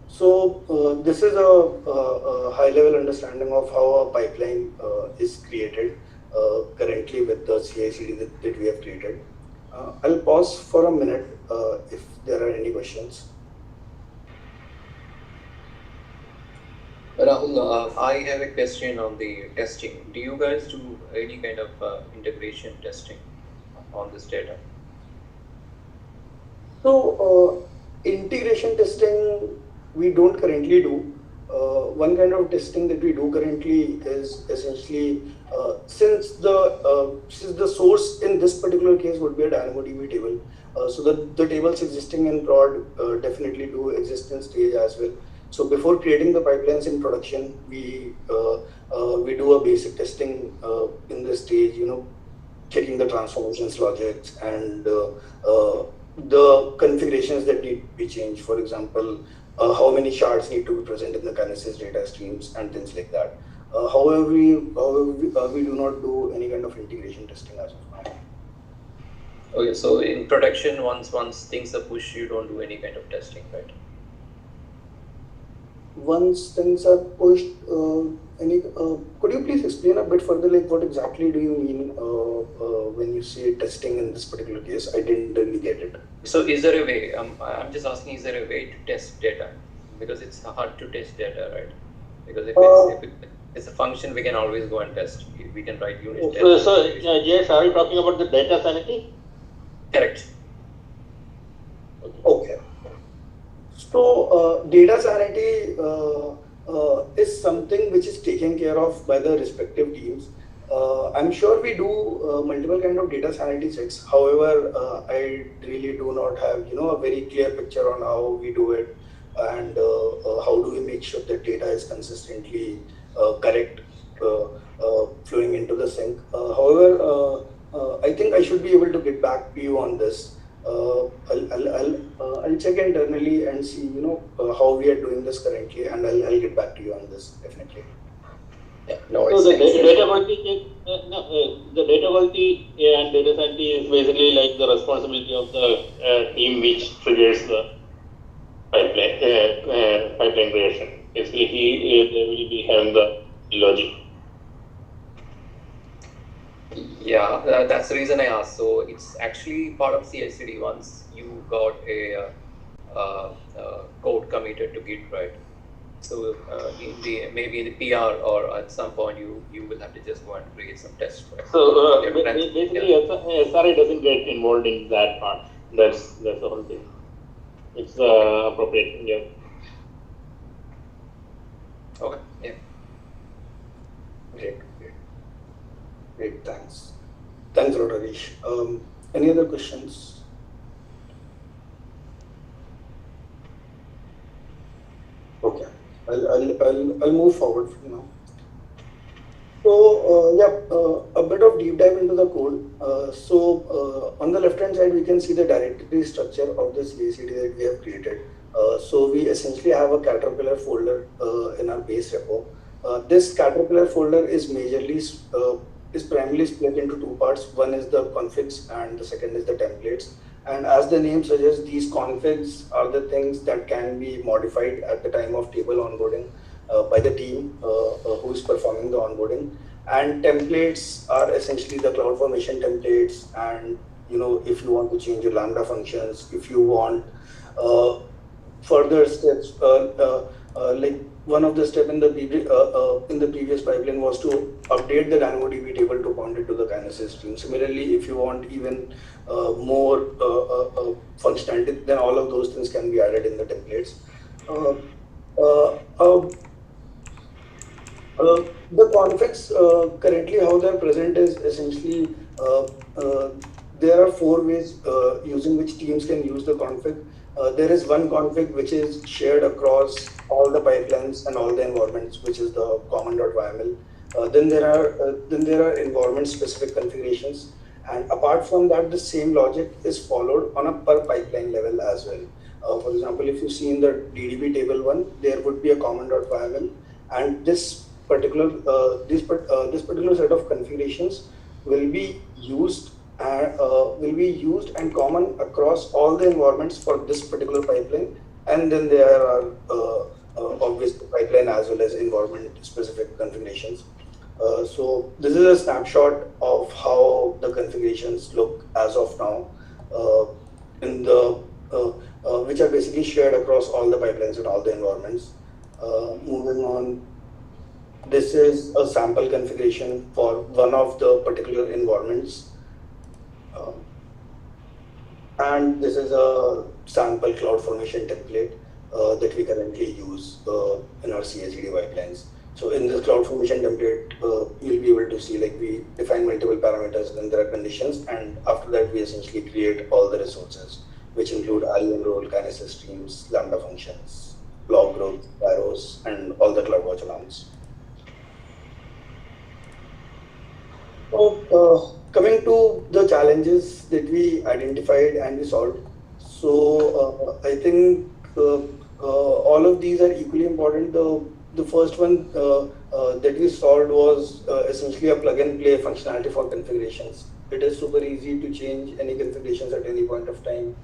So this is a high-level understanding of how a pipeline is created currently with the CI/CD that we have created. I'll pause for a minute if there are any questions. Rahul, I have a question on the testing. Do you guys do any kind of integration testing on this data? So integration testing we don't currently do. One kind of testing that we do currently is essentially since the source in this particular case would be a DynamoDB table. So the tables existing in prod definitely do exist in stage as well. So before creating the pipelines in production, we do a basic testing in the stage, checking the transformations logics and the configurations that need to be changed. For example, how many shards need to be present in the Kinesis data streams and things like that. However, we do not do any kind of integration testing as of now. Okay, so in production, once things are pushed, you don't do any kind of testing, right? Once things are pushed, could you please explain a bit further, like what exactly do you mean when you say testing in this particular case? I didn't really get it. So is there a way, I'm just asking, is there a way to test data? Because it's hard to test data, right? Because if it's a function, we can always go and test. We can write unit tests. So Jayesh, are you talking about the data sanity? Correct. Okay. So data sanity is something which is taken care of by the respective teams. I'm sure we do multiple kind of data sanity checks. However, I really do not have a very clear picture on how we do it and how do we make sure that data is consistently correct, flowing into the sink. However, I think I should be able to get back to you on this. I'll check internally and see how we are doing this currently, and I'll get back to you on this definitely. Yeah, no, so the data quality and data sanity is basically like the responsibility of the team which triggers the pipeline creation. Basically, they will be having the logic. Yeah, that's the reason I asked. So it's actually part of CI/CD once you got a code committed to Git, right? So maybe in the PR or at some point you will have to just go and create some tests. Right? So basically, SRE doesn't get involved in that part. That's the whole thing. It's appropriate. Yeah. Okay. Yeah. Great. Thanks. Thanks, Rajesh. Any other questions? Okay. I'll move forward from now. So a bit of deep dive into the code. On the left hand side, we can see the directory structure of this CI/CD that we have created. So we essentially have a Caterpillar folder in our base repo. This Caterpillar folder is primarily split into two parts. One is the configs and the second is the templates. And as the name suggests, these configs are the things that can be modified at the time of table onboarding by the team who is performing the onboarding. And templates are essentially the CloudFormation templates. And if you want to change your Lambda functions, if you want further steps, like one of the steps in the previous pipeline was to update the DynamoDB table to point it to the Kinesis stream. Similarly, if you want even more functionality, then all of those things can be added in the templates. The configs currently how they're present is essentially there are 4 ways using which teams can use the config. There is one config which is shared across all the pipelines and all the environments, which is the common.yml. Then there are environment specific configurations, and apart from that, the same logic is followed on a per pipeline level as well. For example, if you see in the DDB table 1, there would be a common.yaml, and this particular set of configurations will be used and common across all the environments for this particular pipeline. And then there are obvious pipeline as well as environment specific configurations. So this is a snapshot of how the configurations look as of now, which are basically shared across all the pipelines and all the environments. Moving on, this is a sample configuration for one of the particular environments. And this is a sample CloudFormation template that we currently use in our CI/CD pipelines. So in this CloudFormation template, you'll be able to see like we define multiple parameters, then there are conditions, and after that we essentially create all the resources, which include IAM role, Kinesis streams, Lambda functions, log growth, arrows, and all the CloudWatch alarms. So coming to the challenges that we identified and we solved. So I think all of these are equally important. The first one that we solved was essentially a plug and play functionality for configurations. It is super easy to change any configurations at any point of time.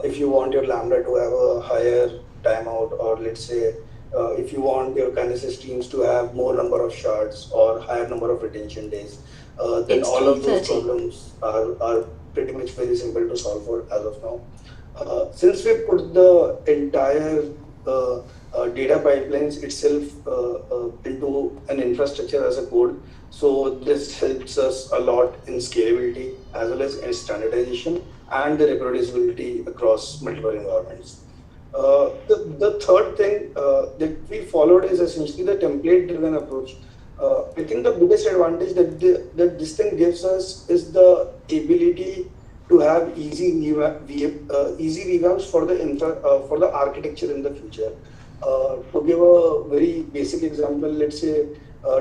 If you want your Lambda to have a higher timeout, or let's say if you want your Kinesis streams to have more number of shards or higher number of retention days, then It's all of those 10:30. problems are pretty much very simple to solve for as of now. Since we put the entire data pipelines itself into an infrastructure as a code, so this helps us a lot in scalability as well as in standardization and the reproducibility across multiple environments. The third thing that we followed is essentially the template-driven approach. I think the biggest advantage that this thing gives us is the ability to have easy revamps for the architecture in the future. To give a very basic example, let's say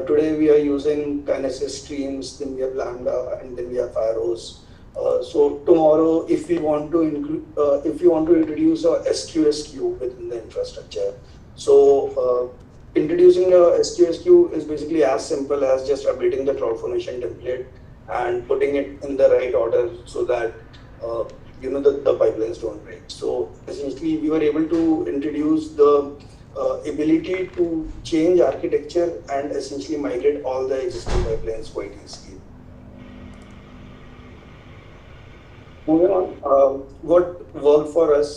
today we are using Kinesis streams, then we have Lambda, and then we have arrows. So tomorrow, if we want to introduce a SQSQ within the infrastructure, so introducing a SQSQ is basically as simple as just updating the CloudFormation template and putting it in the right order so that the pipelines don't break. So essentially, we were able to introduce the ability to change architecture and essentially migrate all the existing pipelines quite easily. Moving on, what worked for us,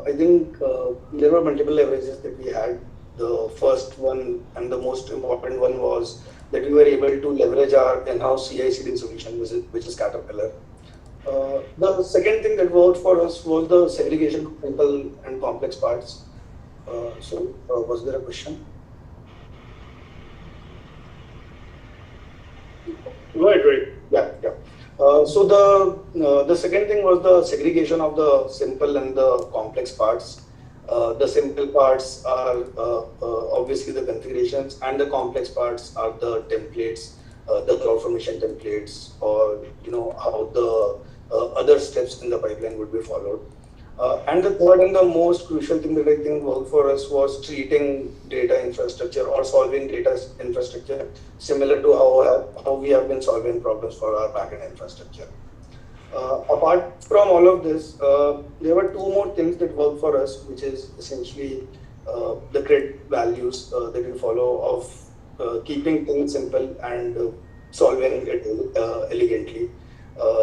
I think there were multiple leverages that we had. The first one and the most important one was that we were able to leverage our in-house CI/CD solution, which is Caterpillar. The second thing that worked for us was the segregation of simple and complex parts. Was there a question? Go ahead, Ray. Yeah. So the second thing was the segregation of the simple and the complex parts. The simple parts are obviously the configurations, and the complex parts are the templates, the CloudFormation templates, or how the other steps in the pipeline would be followed. And the third and the most crucial thing that I think worked for us was treating data infrastructure or solving data infrastructure similar to how we have been solving problems for our backend infrastructure. Apart from all of this, there were two more things that worked for us, which is essentially the grid values that we follow of keeping things simple and solving it elegantly.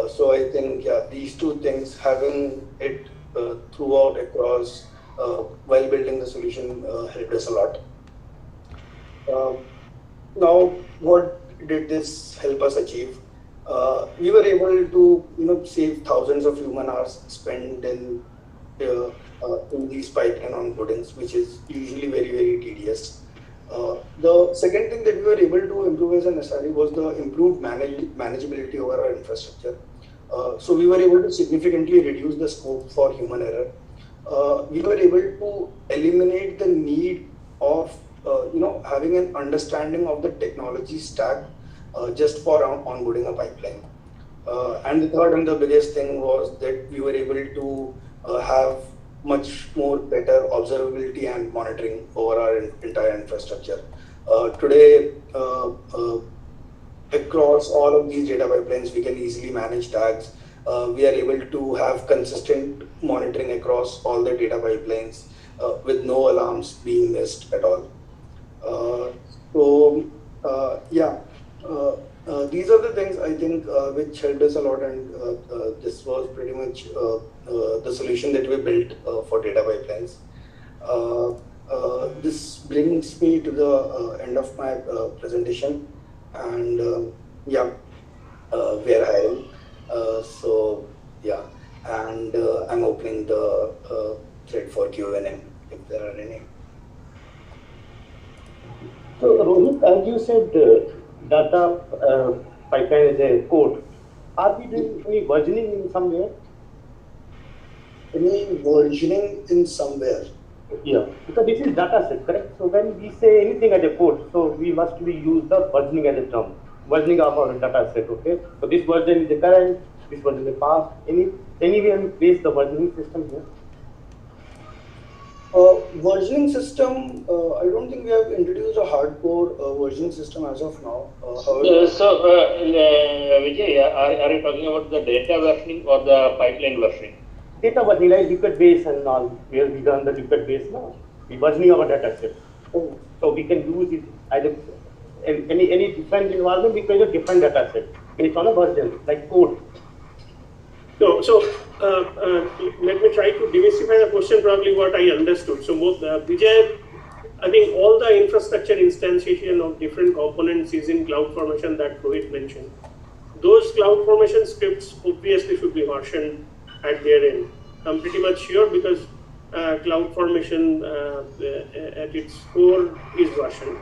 So I think these two things, having it throughout across while building the solution, helped us a lot. Now, what did this help us achieve? We were able to save thousands of human hours spent in these pipeline onboardings, which is usually very, very tedious. The second thing that we were able to improve as an SRE was the improved manageability over our infrastructure. So we were able to significantly reduce the scope for human error. We were able to eliminate the need of having an understanding of the technology stack just for onboarding a pipeline. And the third and the biggest thing was that we were able to have much more better observability and monitoring over our entire infrastructure. Today, across all of these data pipelines, we can easily manage tags. We are able to have consistent monitoring across all the data pipelines with no alarms being missed at all. These are the things I think which helped us a lot, and this was pretty much the solution that we built for data pipelines. This brings me to the end of my presentation, and we are hiring. And I'm opening the thread for Q&A if there are any. So Rohit, as you said, data pipeline is a code. Are we doing any versioning in somewhere? Any versioning in somewhere? Yeah, because this is data set, correct? So when we say anything as a code, so we must use the versioning as a term. Versioning of our data set, okay? So this version is the current, this version is the past. Anywhere we place the versioning system here? Versioning system, I don't think we have introduced a hardcore versioning system as of now. Vijay, are you talking about the data versioning or the pipeline versioning? Data versioning, like Liquid base and all, where we done the Liquid base now. We versioning our data set. So we can use it either in any different environment, we create a different data set based on a version, like code. No, so let me try to demystify the question, probably what I understood. So Vijay, I think all the infrastructure instantiation of different components is in CloudFormation that Rohit mentioned. Those CloudFormation scripts obviously should be versioned at their end. I'm pretty much sure, because CloudFormation at its core is versioned.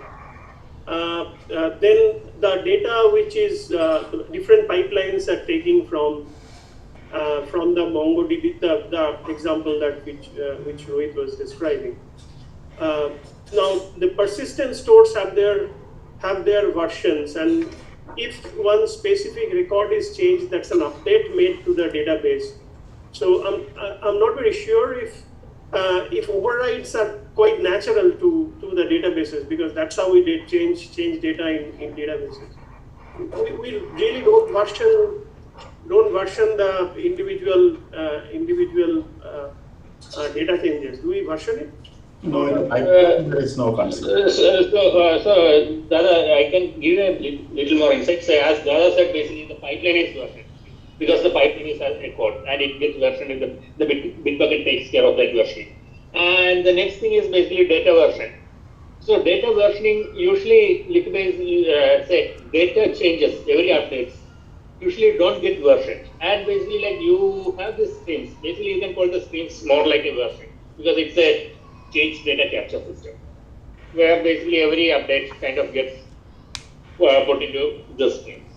Then the data which is different pipelines are taking from the MongoDB, the example that which Rohit was describing. Now the persistent stores have their versions, and if one specific record is changed, that's an update made to the database. So I'm not very sure if overrides are quite natural to the databases, because that's how we did change data in databases. We really don't version the individual data changes. Do we version it? No, there is no concept. So Dada, I can give you a little more insight. So as Dada said, basically the pipeline is versioned, because the pipeline is a code and it gets versioned in the Bitbucket takes care of that versioning. And the next thing is basically data version. So data versioning, usually Liquibase say data changes, every updates usually don't get versioned. And basically like you have these streams, basically you can call the streams more like a version, because it's a change data capture system, where basically every update kind of gets put into the streams.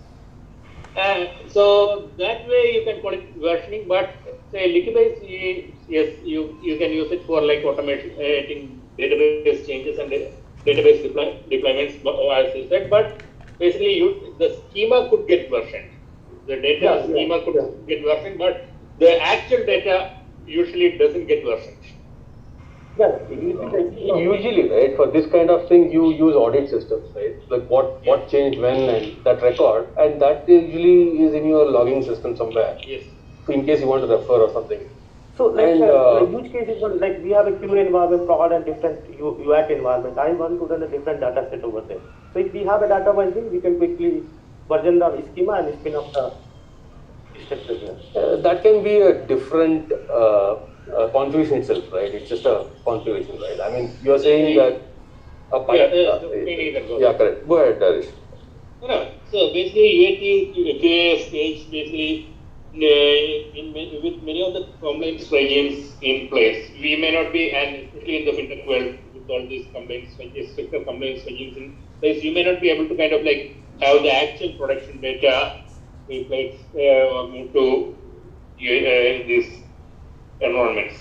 So that way you can call it versioning, but say Liquibase, yes, you can use it for like automating database changes and database deployments, as you said, but basically the schema could get versioned. The data schema could get versioned, but the actual data usually doesn't get versioned. Yeah, usually, right, for this kind of thing, you use audit systems, right? Like what changed when and that record, and that usually is in your logging system somewhere. Yes. So in case you want to refer or something. So like use cases, like we have a QA environment, prod and different UAT environment. I want to run a different data set over there. So if we have a data version, we can quickly version the schema and spin up the structure. That can be a different configuration itself, right? It's just a configuration, right? I mean, you're saying that a pipe. Yeah, correct. Go ahead, Darish. No. So basically, UAT, QA stage, basically, with many of the compliance regimes in place, we may not be, and especially in the fintech world, with all these compliance regimes, stricter compliance regimes in place, you may not be able to kind of like have the actual production data in place or move to these environments,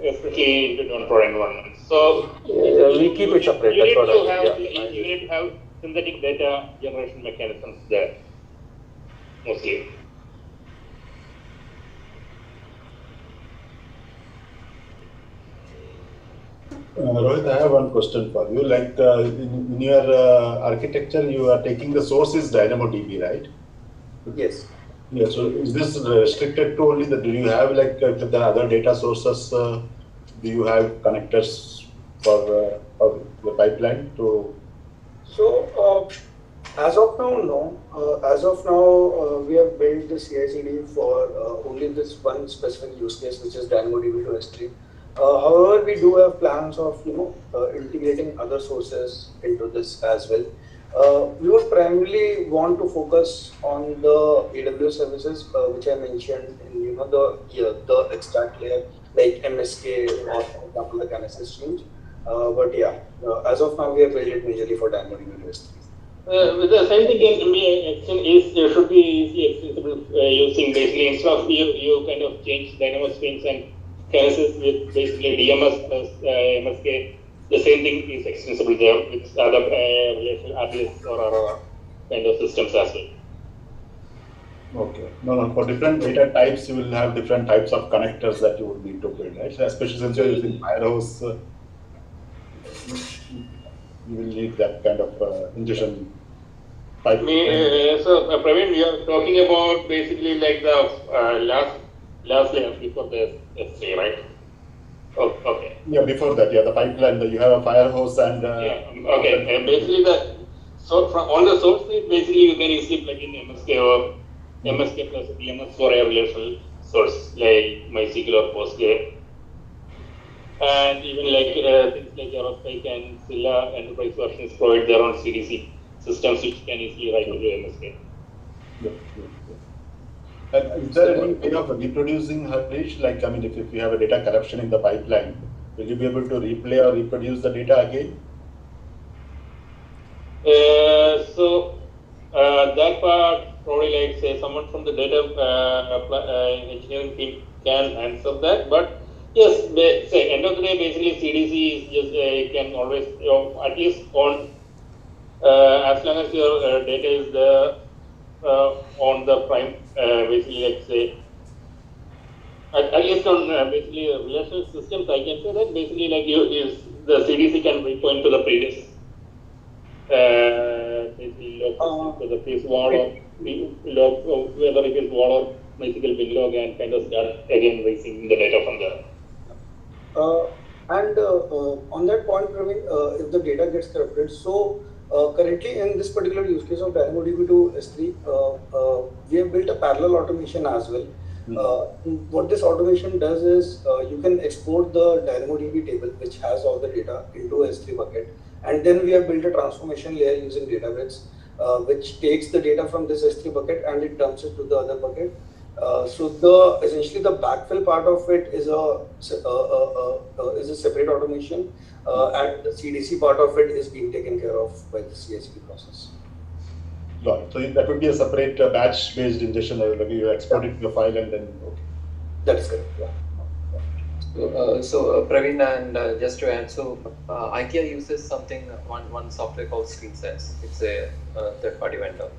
especially into non-prod environments. So we keep it separate. You need to have synthetic data generation mechanisms there, mostly. Rohit, I have one question for you. Like in your architecture, you are taking the source is DynamoDB, right? Yes. Yeah. So is this restricted to only the? Do you have like the other data sources? Do you have connectors for the pipeline to? So as of now, no. As of now, we have built the CI/CD for only this one specific use case, which is DynamoDB to S3. However, we do have plans of integrating other sources into this as well. We would primarily want to focus on the AWS services, which I mentioned in the extract layer like MSK or for example the Kinesis streams. But yeah, as of now, we have built it majorly for DynamoDB to S3. With the same thing can be should be easily accessible using basically instead of you kind of change Dynamo streams and Kinesis with basically DMS plus MSK. The same thing is extensible there with other RDS or other kind of systems as well. Okay. No. For different data types, you will have different types of connectors that you would need to build, right? So especially since you're using Firehouse, you will need that kind of ingestion pipe. So Praveen, we are talking about basically like the last layer before the S3, right? Oh, okay. Yeah, before that, the pipeline, you have a Firehouse and... yeah, okay. And basically on the source side, basically you can easily plug in MSK or MSK plus DMS for a relational source like MySQL or Postgre. And even like things like Aerospike and Scylla enterprise versions provide their own CDC systems which can easily write into MSK. Yeah. And is there any way of reproducing Harish? Like, I mean, if you have a data corruption in the pipeline, will you be able to replay or reproduce the data again? So that part probably like say someone from the data engineering team can answer that, but yes, say end of the day basically CDC is just it can always at least on as long as your data is there on the prime basically let's say at least on basically relational systems I can say that basically like the CDC can point to the previous basically log to the previous wall or log whether it is wall or MySQL bin log and kind of start again raising the data from there. And on that point, Praveen, if the data gets corrupted, so currently in this particular use case of DynamoDB to S3, we have built a parallel automation as well. What this automation does is you can export the DynamoDB table, which has all the data, into S3 bucket, and then we have built a transformation layer using Databricks, which takes the data from this S3 bucket and it dumps it to the other bucket. So essentially the backfill part of it is a separate automation, and the CDC part of it is being taken care of by the CI/CD process. Got it. So that would be a separate batch-based ingestion. Like you export it to your file and then. Okay. That is correct. Yeah. So Praveen, and just to add, so IKEA uses one software called StreamSets. It's a third-party vendor.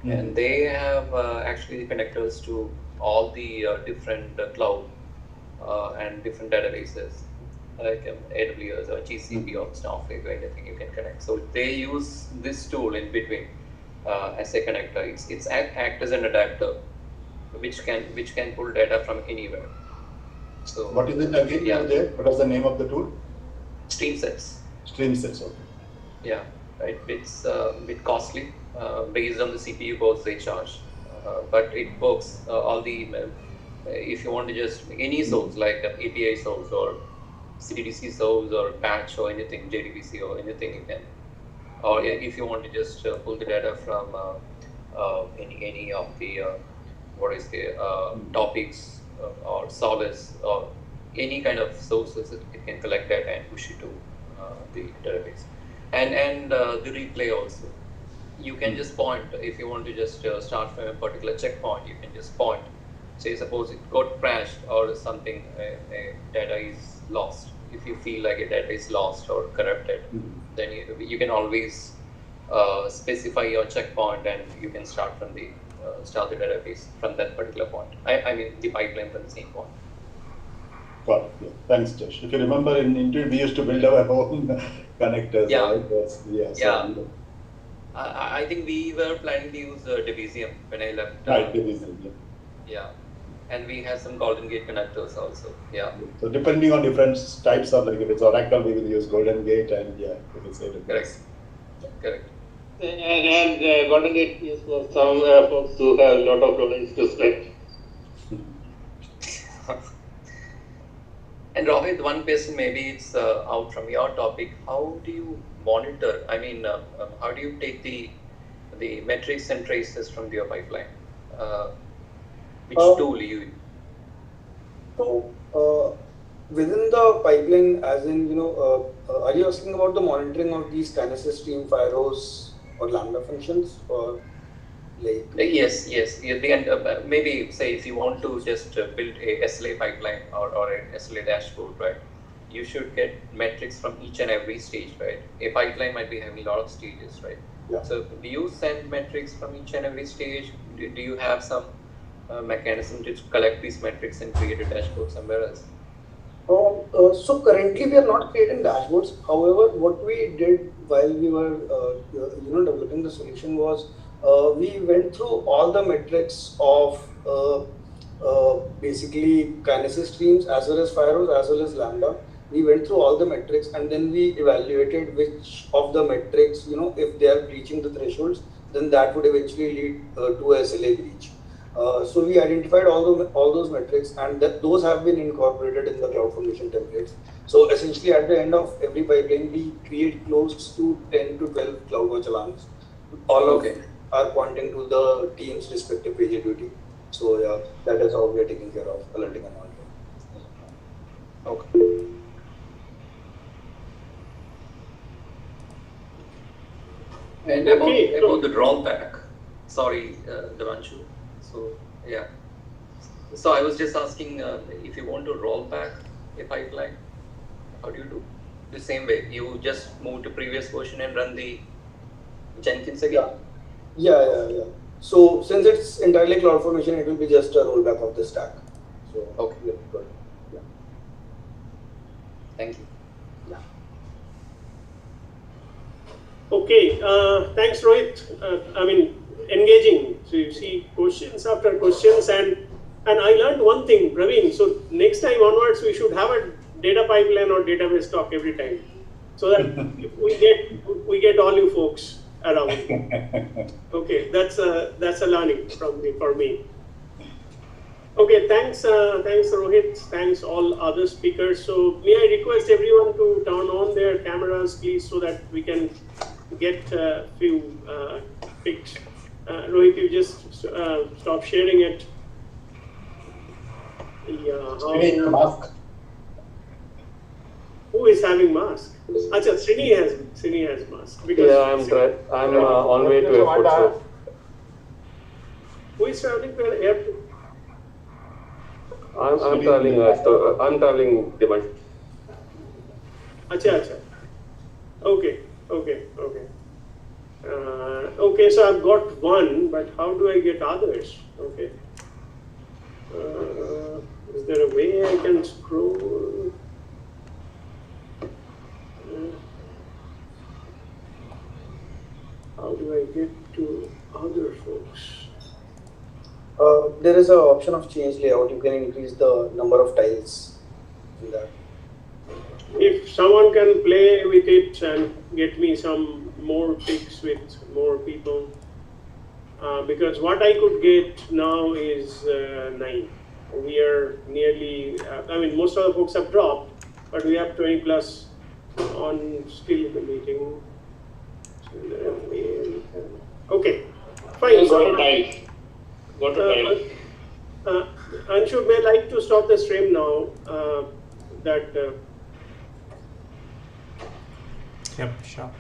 And they have actually connectors to all the different cloud and different databases like AWS or GCP or Snowflake or anything you can connect. So they use this tool in between as a connector. It's act as an adapter which can pull data from anywhere. So what is it again? Yeah. What is the name of the tool? StreamSets. StreamSets. Okay. Yeah, right. It's a bit costly. Based on the CPU costs they charge, but it works. All the if you want to just any source like API source or CDC source or batch or anything, JDBC or anything you can, or if you want to just pull the data from any of the topics or Solace or any kind of sources, it can collect data and push it to the database, and the replay also. You can just point, if you want to just start from a particular checkpoint, you can just point. Say suppose it got crashed or something, data is lost. If you feel like a data is lost or corrupted, then you can always specify your checkpoint and you can start from the database from that particular point. I mean the pipeline from the same point. Got it. Yeah. Thanks, Josh. If you remember, in Intuit, we used to build our own connectors. Yeah. Right? Yeah. So, I think we were planning to use Divisium when I left. right, Divisium. Yeah. Yeah. And we have some Golden Gate connectors also. Yeah. So depending on different types of, like if it's Oracle, we will use Golden Gate, and yeah, if it's AWS. Correct. Correct. And Golden Gate is for some folks who have a lot of domains to split. And Rohit, one question, maybe it's out from your topic. How do you monitor? I mean, how do you take the metrics and traces from your pipeline? Which tool you use? So within the pipeline, as in, are you asking about the monitoring of these Kinesis stream, Firos, or Lambda functions, or like? Yes. And maybe say if you want to just build a SLA pipeline or an SLA dashboard, right? You should get metrics from each and every stage, right? A pipeline might be having a lot of stages, right? Yeah. So do you send metrics from each and every stage? Do you have some mechanism to collect these metrics and create a dashboard somewhere else? So currently we are not creating dashboards. However, what we did while we were developing the solution was we went through all the metrics of basically Kinesis streams as well as Firos as well as Lambda. We went through all the metrics and then we evaluated which of the metrics, if they are breaching the thresholds, then that would eventually lead to a SLA breach. So we identified all those metrics, and those have been incorporated in the CloudFormation templates. So essentially, at the end of every pipeline, we create close to 10 to 12 CloudWatch alarms. All of them are pointing to the team's respective PagerDuty. So yeah, that is how we are taking care of alerting and monitoring. Okay. And about the rollback. Sorry, Devanshu. So yeah. So I was just asking if you want to roll back a pipeline, how do you do? The same way, you just move to previous version and run the Jenkins again? Yeah. So since it's entirely CloudFormation, it will be just a rollback of the stack. So okay, good. Yeah. Thank you. Yeah. Okay. Thanks, Rohit. Engaging. So you see questions after questions, and I learned one thing, Praveen. So next time onwards, we should have a data pipeline or database talk every time, so that we get all you folks around. Okay, that's a learning for me. Okay, thanks Rohit. Thanks all other speakers. So may I request everyone to turn on their cameras, please, so that we can get a few pics. Rohit, you just stop sharing it. Yeah. Mask. Who is having mask? Acha, Srini has mask. Yeah, I'm on way to airport. So. Who is traveling to the airport? I'm traveling. I'm traveling. Devanshu. Acha. Okay. Okay, so I've got one, but how do I get others? Okay. Is there a way I can scroll? How do I get to other folks? There is an option of change layout. You can increase the number of tiles in that. If someone can play with it and get me some more pics with more people, because what I could get now is 9. We are nearly, most of the folks have dropped, but we have 20 plus on still in the meeting. Okay, fine. Go to tiles. Anshu, may I like to stop the stream now? Yep, sure.